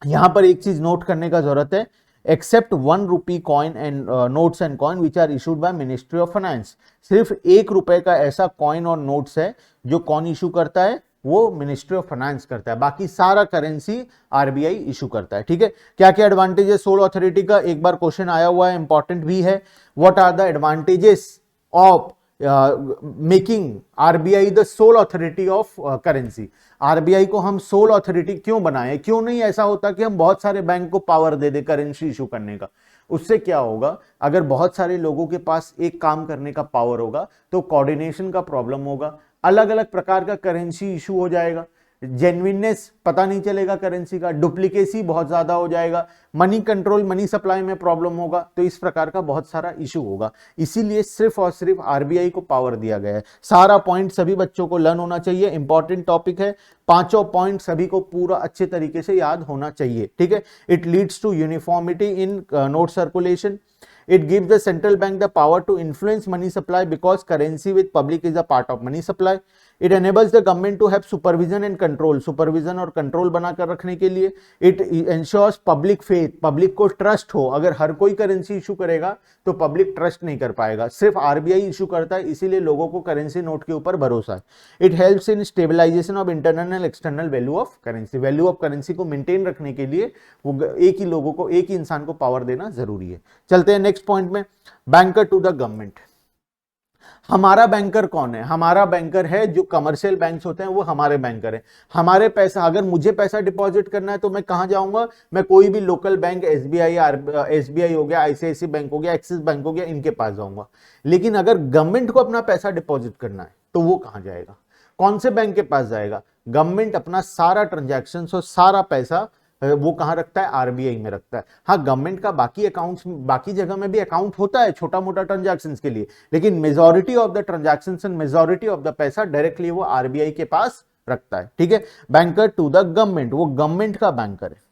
Speaker 1: यहां पर एक चीज नोट करने का जरूरत है, except 1 rupee coin and notes and coin which are issued by ministry of finance. सिर्फ 1 रुपए का ऐसा कॉइन और नोट्स है जो कौन इशू करता है? वो मिनिस्ट्री ऑफ फाइनेंस करता है, बाकी सारा करेंसी आरबीआई इशू करता है। ठीक है, क्या क्या एडवांटेज है सोल अथॉरिटी का? एक बार क्वेश्चन आया हुआ है, इंपॉर्टेंट भी है। What are the advantages of making RBI the sole authority of currency? RBI को हम सोल अथॉरिटी क्यों बनाए? क्यों नहीं ऐसा होता कि हम बहुत सारे बैंक को पावर दे दे करेंसी इशू करने का? उससे क्या होगा, अगर बहुत सारे लोगों के पास एक काम करने का पावर होगा तो कोऑर्डिनेशन का प्रॉब्लम होगा, अलग अलग प्रकार का करेंसी इशू हो जाएगा, जेन्युइननेस पता नहीं चलेगा करेंसी का, डुप्लीकेसी बहुत ज्यादा हो जाएगा, मनी कंट्रोल, मनी सप्लाई में प्रॉब्लम होगा, तो इस प्रकार का बहुत सारा इशू होगा। इसीलिए सिर्फ और सिर्फ आरबीआई को पावर दिया गया है। सारा पॉइंट सभी बच्चों को लर्न होना चाहिए, इंपॉर्टेंट टॉपिक है, पांचों पॉइंट सभी को पूरा अच्छे तरीके से याद होना चाहिए। ठीक है, it leads to uniformity in note circulation. It gives the central bank the power to influence money supply because currency with public is a part of money supply. It enables the government to have supervision and control. Supervision और control बनाकर रखने के लिए it ensures public faith. Public को trust हो, अगर हर कोई currency issue करेगा तो पब्लिक ट्रस्ट नहीं कर पाएगा, सिर्फ आरबीआई इशू करता है, इसीलिए लोगों को करेंसी नोट के ऊपर भरोसा है। It helps in stabilization of internal and external value of currency. Value of currency को मेंटेन रखने के लिए वो एक ही लोगों को, एक ही इंसान को पावर देना जरूरी है। चलते हैं नेक्स्ट पॉइंट में, बैंकर टू द गवर्नमेंट। हमारा बैंकर कौन है? हमारा बैंकर है जो कमर्शियल बैंक्स होते हैं, वो हमारे बैंकर है। हमारे पैसा, अगर मुझे पैसा डिपॉजिट करना है तो मैं कहां जाऊंगा? मैं कोई भी लोकल बैंक, एसबीआई हो गया, आईसीआईसी बैंक हो गया, एक्सिस बैंक हो गया, इनके पास जाऊंगा। लेकिन अगर गवर्नमेंट को अपना पैसा डिपॉजिट करना है तो वो कहां जाएगा? कौन से बैंक के पास जाएगा? गवर्नमेंट अपना सारा ट्रांजैक्शन और सारा पैसा वो कहां रखता है? आरबीआई में रखता है। हाँ, गवर्नमेंट का बाकी अकाउंट्स, बाकी जगह में भी अकाउंट होता है छोटा मोटा ट्रांजैक्शंस के लिए, लेकिन majority of the transactions and majority of the पैसा डायरेक्टली वो आरबीआई के पास रखता है। ठीक है, बैंकर टू द गवर्नमेंट, वो गवर्नमेंट का बैंकर है।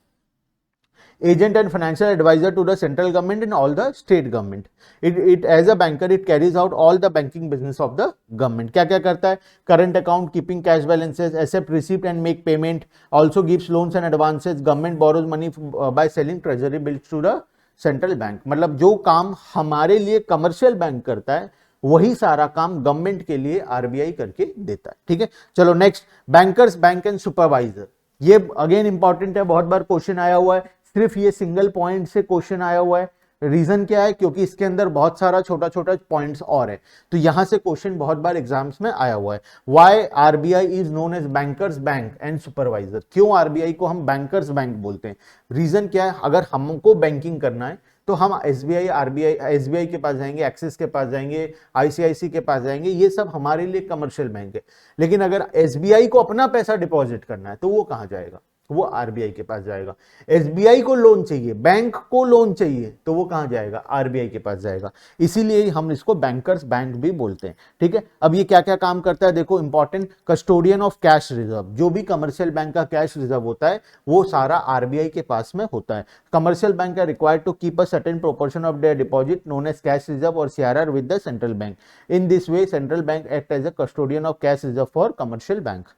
Speaker 1: Agent and financial advisor to the central government and all the state government. It as a banker it carries out all the banking business of the government. क्या क्या करता है? Current account, keeping cash balances, accept receipt and make payment, also gives loans and advances. Government borrows money by selling treasury bills to the central bank. मतलब जो काम हमारे लिए commercial bank करता है वही सारा काम गवर्नमेंट के लिए आरबीआई करके देता है। ठीक है, चलो next, bankers bank and supervisor. ये अगेन इंपॉर्टेंट है, बहुत बार क्वेश्चन आया हुआ है, सिर्फ ये सिंगल पॉइंट से क्वेश्चन आया हुआ है। रीजन क्या है? क्योंकि इसके अंदर बहुत सारा छोटा छोटा पॉइंट्स और है, तो यहां से क्वेश्चन बहुत बार एग्जाम्स में आया हुआ है। Why RBI is known as bankers bank and supervisor? क्यों आरबीआई को हम बैंकर्स बैंक बोलते हैं? रीजन क्या है? अगर हमको बैंकिंग करना है तो हम एसबीआई, आरबीआई, एसबीआई के पास जाएंगे, एक्सिस के पास जाएंगे, आईसीआईसी के पास जाएंगे, ये सब हमारे लिए कमर्शियल बैंक है। लेकिन अगर एसबीआई को अपना पैसा डिपॉजिट करना है तो वो कहां जाएगा? वो आरबीआई के पास जाएगा। एसबीआई को लोन चाहिए, बैंक को लोन चाहिए, तो वो कहां जाएगा? आरबीआई के पास जाएगा। इसीलिए हम इसको बैंकर्स बैंक भी बोलते हैं। ठीक है, अब ये क्या क्या काम करता है देखो, important, custodian of cash reserve, जो भी कमर्शियल बैंक का कैश रिजर्व होता है वो सारा आरबीआई के पास में होता है। Commercial bank are required to keep a certain proportion of their deposit known as cash reserve और CRR with the central bank. In this way central bank act as a custodian of cash reserve for commercial bank.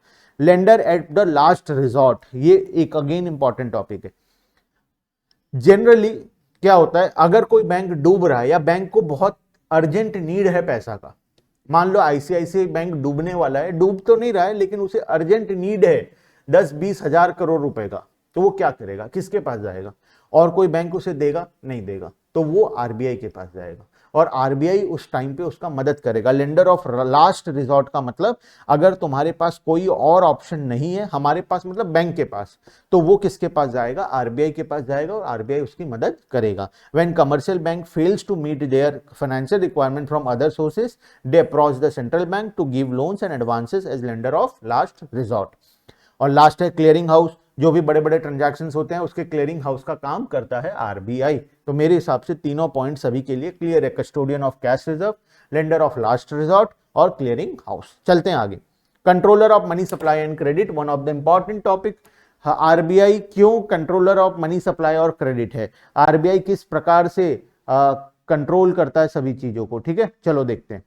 Speaker 1: Lender at the last resort, ये एक again important topic है। Generally क्या होता है, अगर कोई bank डूब रहा है या बैंक को बहुत अर्जेंट नीड है पैसा का, मान लो आईसीआईसीआई बैंक डूबने वाला है, डूब तो नहीं रहा है लेकिन उसे अर्जेंट नीड है 10-20 हजार करोड़ रुपए का, तो वो क्या करेगा? किसके पास जाएगा? और कोई बैंक उसे देगा? नहीं देगा, तो वो आरबीआई के पास जाएगा और आरबीआई उस टाइम पे उसका मदद करेगा। लेंडर ऑफ लास्ट रिजॉर्ट का मतलब, अगर तुम्हारे पास कोई और ऑप्शन नहीं है, हमारे पास मतलब बैंक के पास, तो वो किसके पास जाएगा? आरबीआई के पास जाएगा और आरबीआई उसकी मदद करेगा। When commercial bank fails to meet their financial requirement from other sources, they approach the central bank to give loans and advances as lender of last resort. और लास्ट है क्लियरिंग हाउस, जो भी बड़े बड़े transaction होते हैं उसके clearing house का काम करता है आरबीआई। तो मेरे हिसाब से तीनों पॉइंट सभी के लिए क्लियर है, custodian of cash reserve, lender of last resort और क्लियरिंग हाउस। चलते हैं आगे। Controller of money supply and credit, one of the important topic. RBI क्यों कंट्रोलर ऑफ मनी सप्लाई और क्रेडिट है? आरबीआई किस प्रकार से कंट्रोल करता है सभी चीजों को? ठीक है, चलो देखते हैं।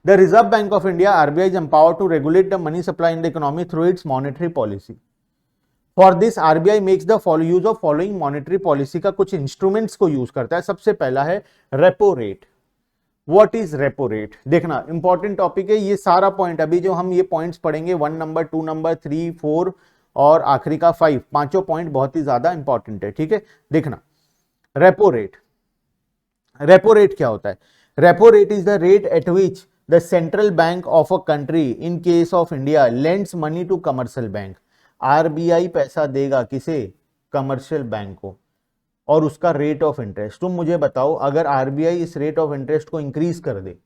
Speaker 1: The Reserve Bank of India (RBI) is empowered to regulate the money supply in the economy through its monetary policy. For this, RBI makes the use of following monetary policy का कुछ इंस्ट्रूमेंट्स को use करता है। सबसे पहला है repo rate. What is repo rate? देखना important topic है ये सारा पॉइंट। अभी जो हम ये पॉइंट्स पढ़ेंगे 1 नंबर, 2 नंबर, 3, 4 और आखिरी का 5, पांचों पॉइंट बहुत ही ज्यादा इंपॉर्टेंट है। ठीक है, देखना रेपो रेट। रेपो रेट क्या होता है? Repo rate is the rate at which the central bank of a country, in case of India, lends money to commercial bank. RBI पैसा देगा किसे? कमर्शियल बैंक को, और उसका रेट ऑफ इंटरेस्ट। तुम मुझे बताओ, अगर आरबीआई इस रेट ऑफ इंटरेस्ट को इंक्रीज कर दे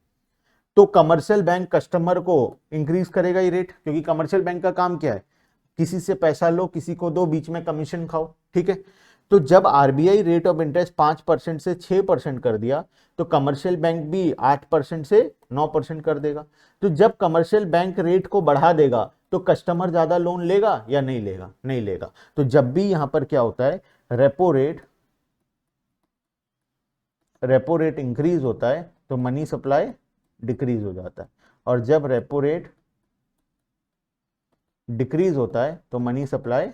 Speaker 1: तो कमर्शियल बैंक कस्टमर को इंक्रीज करेगा ये रेट, क्योंकि कमर्शियल बैंक का काम क्या है? किसी से पैसा लो, किसी को दो, बीच में कमीशन खाओ। ठीक है, तो जब आरबीआई रेट ऑफ इंटरेस्ट 5% से 6% कर दिया तो कमर्शियल बैंक भी 8% से 9% कर देगा। तो जब कमर्शियल बैंक रेट को बढ़ा देगा तो कस्टमर ज्यादा लोन लेगा या नहीं लेगा? नहीं लेगा। तो जब भी यहां पर क्या होता है, रेपो रेट इंक्रीज होता है तो मनी सप्लाई डिक्रीज हो जाता है, और जब रेपो रेट डिक्रीज होता है तो मनी सप्लाई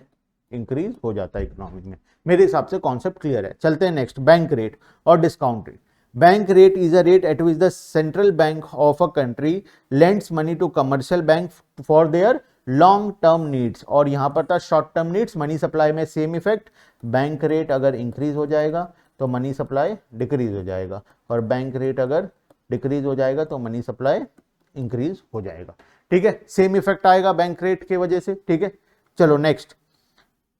Speaker 1: इंक्रीज हो जाता है इकोनॉमी में। मेरे हिसाब से कॉन्सेप्ट क्लियर है। चलते हैं नेक्स्ट, बैंक रेट और discount rate. Bank rate is a rate at which the central bank of a country lends money to commercial bank for their long term needs. और यहां पर था short term needs. Money supply में same effect, bank rate अगर increase हो जाएगा तो money supply decrease हो जाएगा, और बैंक रेट अगर डिक्रीज हो जाएगा तो मनी सप्लाई इंक्रीज हो जाएगा। ठीक है, सेम इफेक्ट आएगा बैंक रेट की वजह से। ठीक है, चलो next,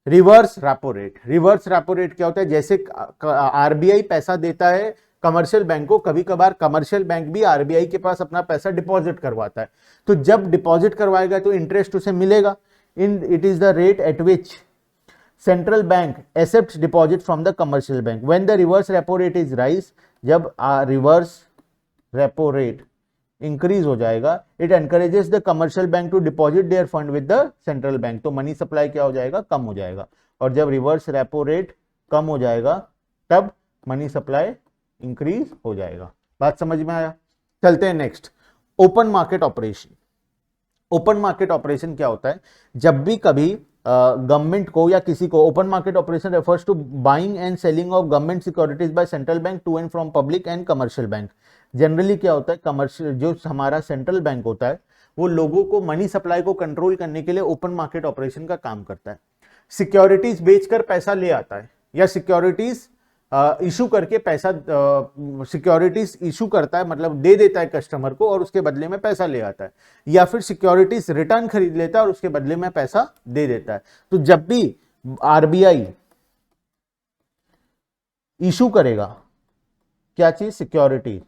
Speaker 1: reverse repo rate. Reverse repo rate क्या होता है? जैसे आरबीआई पैसा देता है कमर्शियल बैंक को, कभी कभार कमर्शियल बैंक भी आरबीआई के पास अपना पैसा डिपॉजिट करवाता है, तो जब डिपॉजिट करवाएगा तो इंटरेस्ट उसे मिलेगा। It is the rate at which central bank accepts deposit from the commercial bank. When the reverse repo rate is raise, जब रिवर्स रेपो रेट इंक्रीज हो जाएगा, it encourages the commercial bank to deposit their fund with the central bank. तो money supply क्या हो जाएगा? कम हो जाएगा। और जब रिवर्स रेपो रेट कम हो जाएगा तब मनी सप्लाई इंक्रीज हो जाएगा। बात समझ में आया? चलते हैं next, open market operation. Open market operation क्या होता है? जब भी कभी गवर्नमेंट को या किसी को, open market operation refers to buying and selling of government securities by central bank to and from public and commercial bank. Generally क्या होता है, कमर्शियल जो हमारा सेंट्रल बैंक होता है वो लोगों को मनी सप्लाई को कंट्रोल करने के लिए ओपन मार्केट ऑपरेशन का काम करता है। सिक्योरिटीज बेचकर पैसा ले आता है, या सिक्योरिटीज इशू करके पैसा, सिक्योरिटीज इशू करता है मतलब दे देता है कस्टमर को और उसके बदले में पैसा ले आता है, या फिर सिक्योरिटीज रिटर्न खरीद लेता है और उसके बदले में पैसा दे देता है। तो जब भी आरबीआई इशू करेगा क्या चीज? सिक्योरिटी,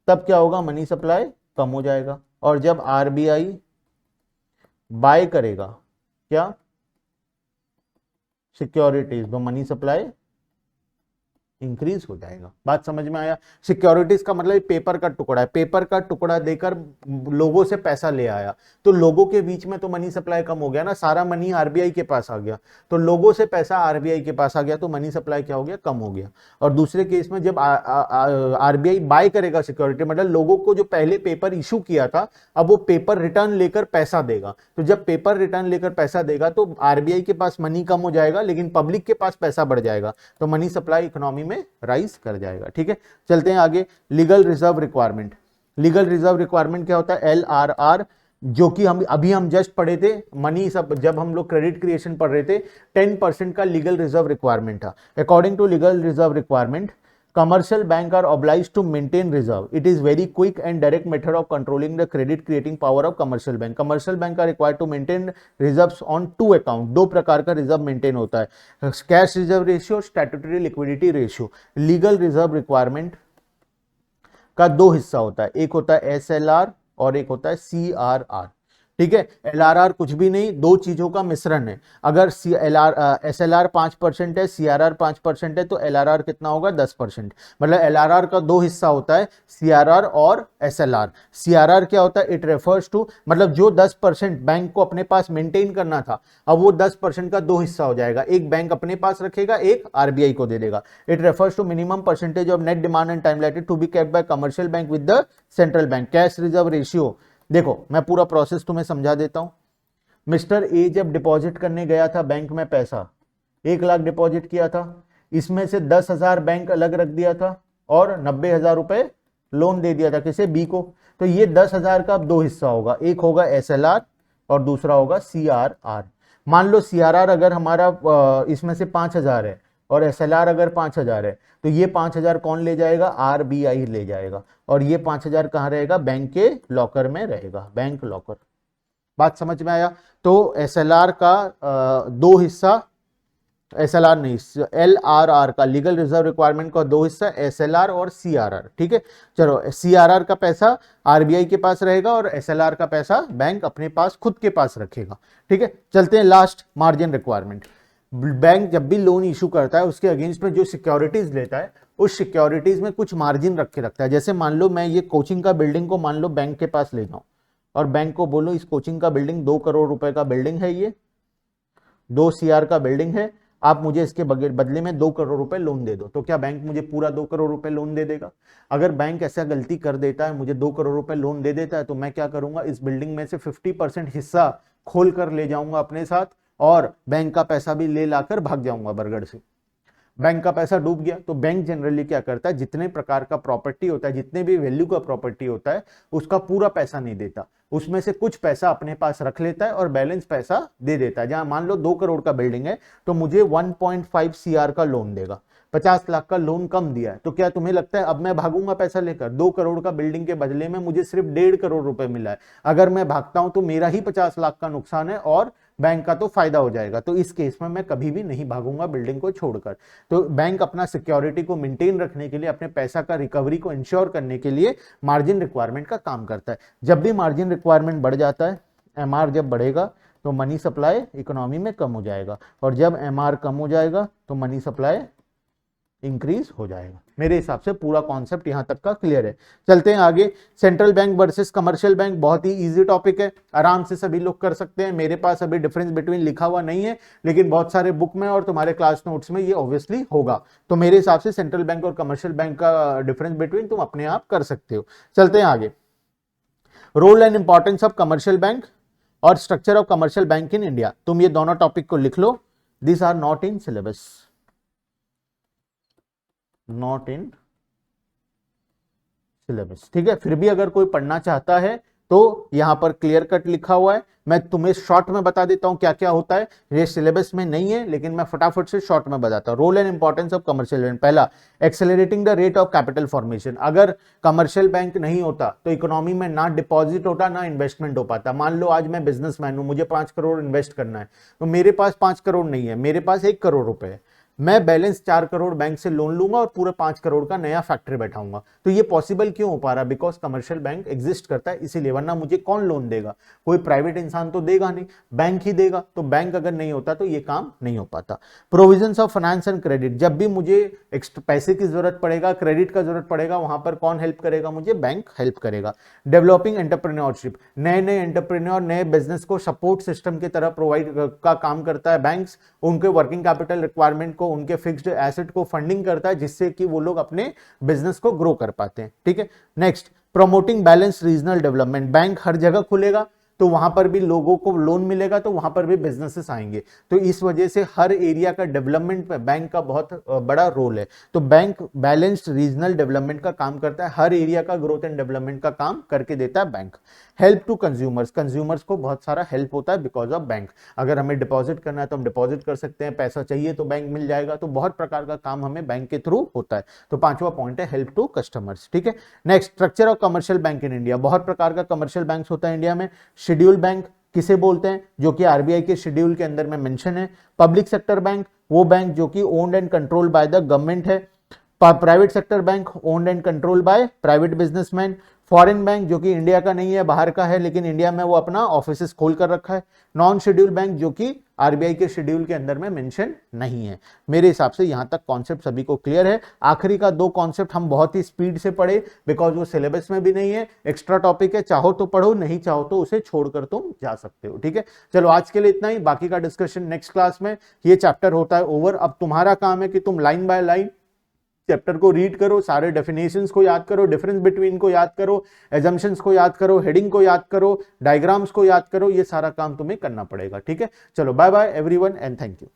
Speaker 1: तब क्या होगा? मनी सप्लाई कम हो जाएगा। और जब आरबीआई बाय करेगा क्या, सिक्योरिटीज, तो मनी सप्लाई इंक्रीज हो जाएगा। बात समझ में आया? सिक्योरिटीज का मतलब पेपर का टुकड़ा है, पेपर का टुकड़ा देकर लोगों से पैसा ले आया, तो लोगों के बीच में तो मनी सप्लाई कम हो गया ना, सारा मनी आरबीआई के पास आ गया, तो लोगों से पैसा आरबीआई के पास आ गया, तो मनी सप्लाई क्या हो गया, कम हो गया। और दूसरे केस में जब आरबीआई बाय करेगा सिक्योरिटी, मतलब लोगों को जो पहले पेपर इशू किया था, अब वो पेपर रिटर्न लेकर पैसा देगा, तो जब पेपर रिटर्न लेकर पैसा देगा तो आरबीआई के पास मनी कम हो जाएगा, लेकिन पब्लिक के पास पैसा बढ़ जाएगा, तो मनी सप्लाई इकोनॉमी में राइज कर जाएगा। ठीक है, चलते हैं आगे। Legal reserve requirement, legal reserve requirement क्या होता है, एलआरआर, जो कि हम जस्ट पढ़े थे, मनी सब जब हम लोग क्रेडिट क्रिएशन पढ़ रहे थे, 10% का लीगल रिजर्व रिक्वायरमेंट था। According to legal reserve requirement, commercial bank are obliged to maintain reserve. It is very quick and direct method of controlling the credit creating power of commercial bank. Commercial bank are required to maintain reserves on two account. दो प्रकार का reserve maintain होता है, cash reserve ratio, statutory liquidity ratio. Legal reserve requirement का दो हिस्सा होता है, एक होता है एसएलआर और एक होता है सीआरआर। ठीक है, एलआरआर कुछ भी नहीं, दो चीजों का मिश्रण है। अगर एसएलआर 5% है, सीआरआर 5% है, तो एलआरआर कितना होगा, 10%। मतलब एलआरआर का दो हिस्सा होता है, सीआरआर और एसएलआर। सीआरआर क्या होता है, इट रेफर्स टू, मतलब जो 10% बैंक को अपने पास मेंटेन करना था, अब वो 10% का दो हिस्सा हो जाएगा, एक बैंक अपने पास रखेगा, एक आरबीआई को दे देगा। It refers to minimum percentage of net demand and time lighted to be kept by commercial bank with the central bank. Cash reserve ratio, देखो मैं पूरा प्रोसेस तुम्हें समझा देता हूं। मिस्टर ए जब डिपॉजिट करने गया था बैंक में पैसा, 1 लाख डिपॉजिट किया था, इसमें से 10,000 बैंक अलग रख दिया था और 90,000 रुपए लोन दे दिया था किसे, बी को। तो ये 10,000 का अब दो हिस्सा होगा, एक होगा एसएलआर और दूसरा होगा सीआरआर। मान लो सीआरआर अगर हमारा इसमें से 5,000 है और एसएलआर अगर 5,000 है, तो ये 5,000 कौन ले जाएगा, आरबीआई ले जाएगा, और ये 5,000 कहां रहेगा, बैंक के लॉकर में रहेगा, बैंक लॉकर। बात समझ में आया? तो एसएलआर का दो हिस्सा, एसएलआर नहीं, एलआरआर का, लीगल रिजर्व रिक्वायरमेंट का दो हिस्सा, एसएलआर और सीआरआर। ठीक है, चलो सीआरआर का पैसा आरबीआई के पास रहेगा और एसएलआर का पैसा बैंक अपने पास खुद के पास रखेगा। ठीक है, चलते हैं लास्ट, मार्जिन रिक्वायरमेंट। बैंक जब भी लोन इशू करता है, उसके अगेंस्ट में जो सिक्योरिटीज लेता है, उस सिक्योरिटीज में कुछ मार्जिन रख के रखता है। जैसे मान लो मैं ये कोचिंग का बिल्डिंग को मान लो बैंक के पास ले जाऊं और बैंक को बोलो इस कोचिंग का बिल्डिंग 2 करोड़ रुपए का बिल्डिंग है, ये 2 CR का बिल्डिंग है, आप मुझे इसके बदले में 2 करोड़ रुपए लोन दे दो, तो क्या बैंक मुझे पूरा 2 करोड़ रुपए लोन दे देगा? अगर बैंक ऐसा गलती कर देता है, मुझे 2 करोड़ रुपए लोन दे देता है, तो मैं क्या करूंगा, इस बिल्डिंग में से 50% हिस्सा खोल कर ले जाऊंगा अपने साथ और बैंक का पैसा भी ले लाकर भाग जाऊंगा बरगढ़ से। बैंक का पैसा डूब गया, तो बैंक जनरली क्या करता है, जितने प्रकार का प्रॉपर्टी होता है, जितने भी वैल्यू का प्रॉपर्टी होता है, उसका पूरा पैसा नहीं देता, उसमें से कुछ पैसा अपने पास रख लेता है और बैलेंस पैसा दे देता है। जहां मान लो 2 करोड़ का बिल्डिंग है, तो मुझे 1.5 CR का लोन देगा, 50 लाख का लोन कम दिया है, तो क्या तुम्हें लगता है अब मैं भागूंगा पैसा लेकर? 2 करोड़ का बिल्डिंग के बदले में मुझे सिर्फ 1.5 करोड़ रुपए मिला है, अगर मैं भागता हूं तो मेरा ही 50 लाख का नुकसान है और बैंक का तो फायदा हो जाएगा। तो इस केस में मैं कभी भी नहीं भागूंगा बिल्डिंग को छोड़कर। तो बैंक अपना सिक्योरिटी को मेंटेन रखने के लिए, अपने पैसा का रिकवरी को इंश्योर करने के लिए मार्जिन रिक्वायरमेंट का काम करता है। जब भी मार्जिन रिक्वायरमेंट बढ़ जाता है, एमआर जब बढ़ेगा तो मनी सप्लाई इकोनॉमी में कम हो जाएगा, और जब एमआर कम हो जाएगा तो मनी सप्लाई इंक्रीज हो जाएगा। मेरे हिसाब से पूरा कॉन्सेप्ट यहां तक का क्लियर है। चलते हैं आगे, central bank versus commercial bank, बहुत ही इजी टॉपिक है, आराम से सभी लोग कर सकते हैं। मेरे पास अभी डिफरेंस बिटवीन लिखा हुआ नहीं है, लेकिन बहुत सारे बुक में और तुम्हारे क्लास नोट्स में ये ऑब्वियसली होगा। तो मेरे हिसाब से सेंट्रल बैंक और कमर्शियल बैंक का डिफरेंस बिटवीन तुम अपने आप कर सकते हो। चलते हैं आगे, role and importance of commercial bank और structure of commercial bank in India. तुम ये दोनों टॉपिक को लिख लो, this are not in syllabus, not in syllabus. ठीक है, फिर भी अगर कोई पढ़ना चाहता है तो यहां पर क्लियर कट लिखा हुआ है, मैं तुम्हें शॉर्ट में बता देता हूं क्या क्या होता है। ये सिलेबस में नहीं है, लेकिन मैं फटाफट से शॉर्ट में बताता हूं। Role and importance of commercial bank, पहला, accelerating the rate of capital formation. अगर कमर्शियल बैंक नहीं होता तो इकोनॉमी में ना डिपॉजिट होता, ना इन्वेस्टमेंट हो पाता। मान लो आज मैं बिजनेसमैन हूं, मुझे 5 करोड़ इन्वेस्ट करना है, तो मेरे पास 5 करोड़ नहीं है, मेरे पास 1 करोड़ रुपए है, मैं बैलेंस 4 करोड़ बैंक से लोन लूंगा और पूरे 5 करोड़ का नया फैक्ट्री बैठाऊंगा। तो ये पॉसिबल क्यों हो पा रहा? बिकॉज कमर्शियल बैंक एग्जिस्ट करता है इसीलिए, वरना मुझे कौन लोन देगा? कोई प्राइवेट इंसान तो देगा नहीं, बैंक ही देगा। तो बैंक अगर नहीं होता तो ये काम नहीं हो पाता। Provisions of finance and credit, जब भी मुझे एक्स्ट्रा पैसे की जरूरत पड़ेगा, क्रेडिट का जरूरत पड़ेगा, वहां पर कौन हेल्प करेगा? मुझे बैंक हेल्प करेगा। डेवलपिंग एंटरप्रेन्योरशिप, नए नए एंटरप्रेन्योर नए बिजनेस को सपोर्ट सिस्टम की तरह प्रोवाइड का काम करता है बैंक्स। उनके वर्किंग कैपिटल रिक्वायरमेंट को, उनके फिक्स्ड एसेट को फंडिंग करता है, जिससे कि वो लोग अपने बिजनेस को ग्रो कर पाते हैं। ठीक है, next promoting balance regional development, bank हर जगह खुलेगा तो वहां पर भी लोगों को लोन मिलेगा, तो वहां पर भी बिजनेसेस आएंगे। तो इस वजह से हर एरिया का डेवलपमेंट में बैंक का बहुत बड़ा रोल है। तो बैंक बैलेंस्ड रीजनल डेवलपमेंट का काम करता है, हर एरिया का ग्रोथ एंड डेवलपमेंट का काम करके देता है bank. Help to consumers, consumers को बहुत सारा हेल्प होता है बिकॉज ऑफ बैंक। अगर हमें डिपॉजिट करना है तो हम डिपॉजिट कर सकते हैं, पैसा चाहिए तो बैंक मिल जाएगा। तो बहुत प्रकार का काम हमें बैंक के थ्रू होता है। तो पांचवा पॉइंट है हेल्प टू कस्टमर्स। ठीक है, next structure of commercial bank in India, बहुत प्रकार का कमर्शियल बैंक होता है इंडिया में। शेड्यूल बैंक किसे बोलते हैं? जो कि आरबीआई के शेड्यूल के अंदर में मेंशन है। पब्लिक सेक्टर बैंक, वो बैंक जो कि owned and controlled by the government है। Private sector bank, owned and controlled by private businessman. Foreign bank जो कि इंडिया का नहीं है, बाहर का है, लेकिन इंडिया में वो अपना ऑफिस खोल कर रखा है। नॉन शेड्यूल बैंक जो कि आरबीआई के शेड्यूल के अंदर में मेंशन नहीं है। मेरे हिसाब से यहां तक कॉन्सेप्ट सभी को क्लियर है। आखिरी का 2 कॉन्सेप्ट हम बहुत ही स्पीड से पढ़े बिकॉज वो सिलेबस में भी नहीं है, एक्स्ट्रा टॉपिक है। चाहो तो पढ़ो, नहीं चाहो तो उसे छोड़कर तुम जा सकते हो। ठीक है, चलो आज के लिए इतना ही, बाकी का डिस्कशन नेक्स्ट क्लास में। ये चैप्टर होता है ओवर। अब तुम्हारा काम है कि तुम लाइन बाय लाइन चैप्टर को रीड करो, सारे डेफिनेशंस को याद करो, डिफरेंस बिटवीन को याद करो, एजम्पशंस को याद करो, हेडिंग को याद करो, डायग्राम्स को याद करो। ये सारा काम तुम्हें करना पड़ेगा। ठीक है, चलो bye bye everyone and thank you.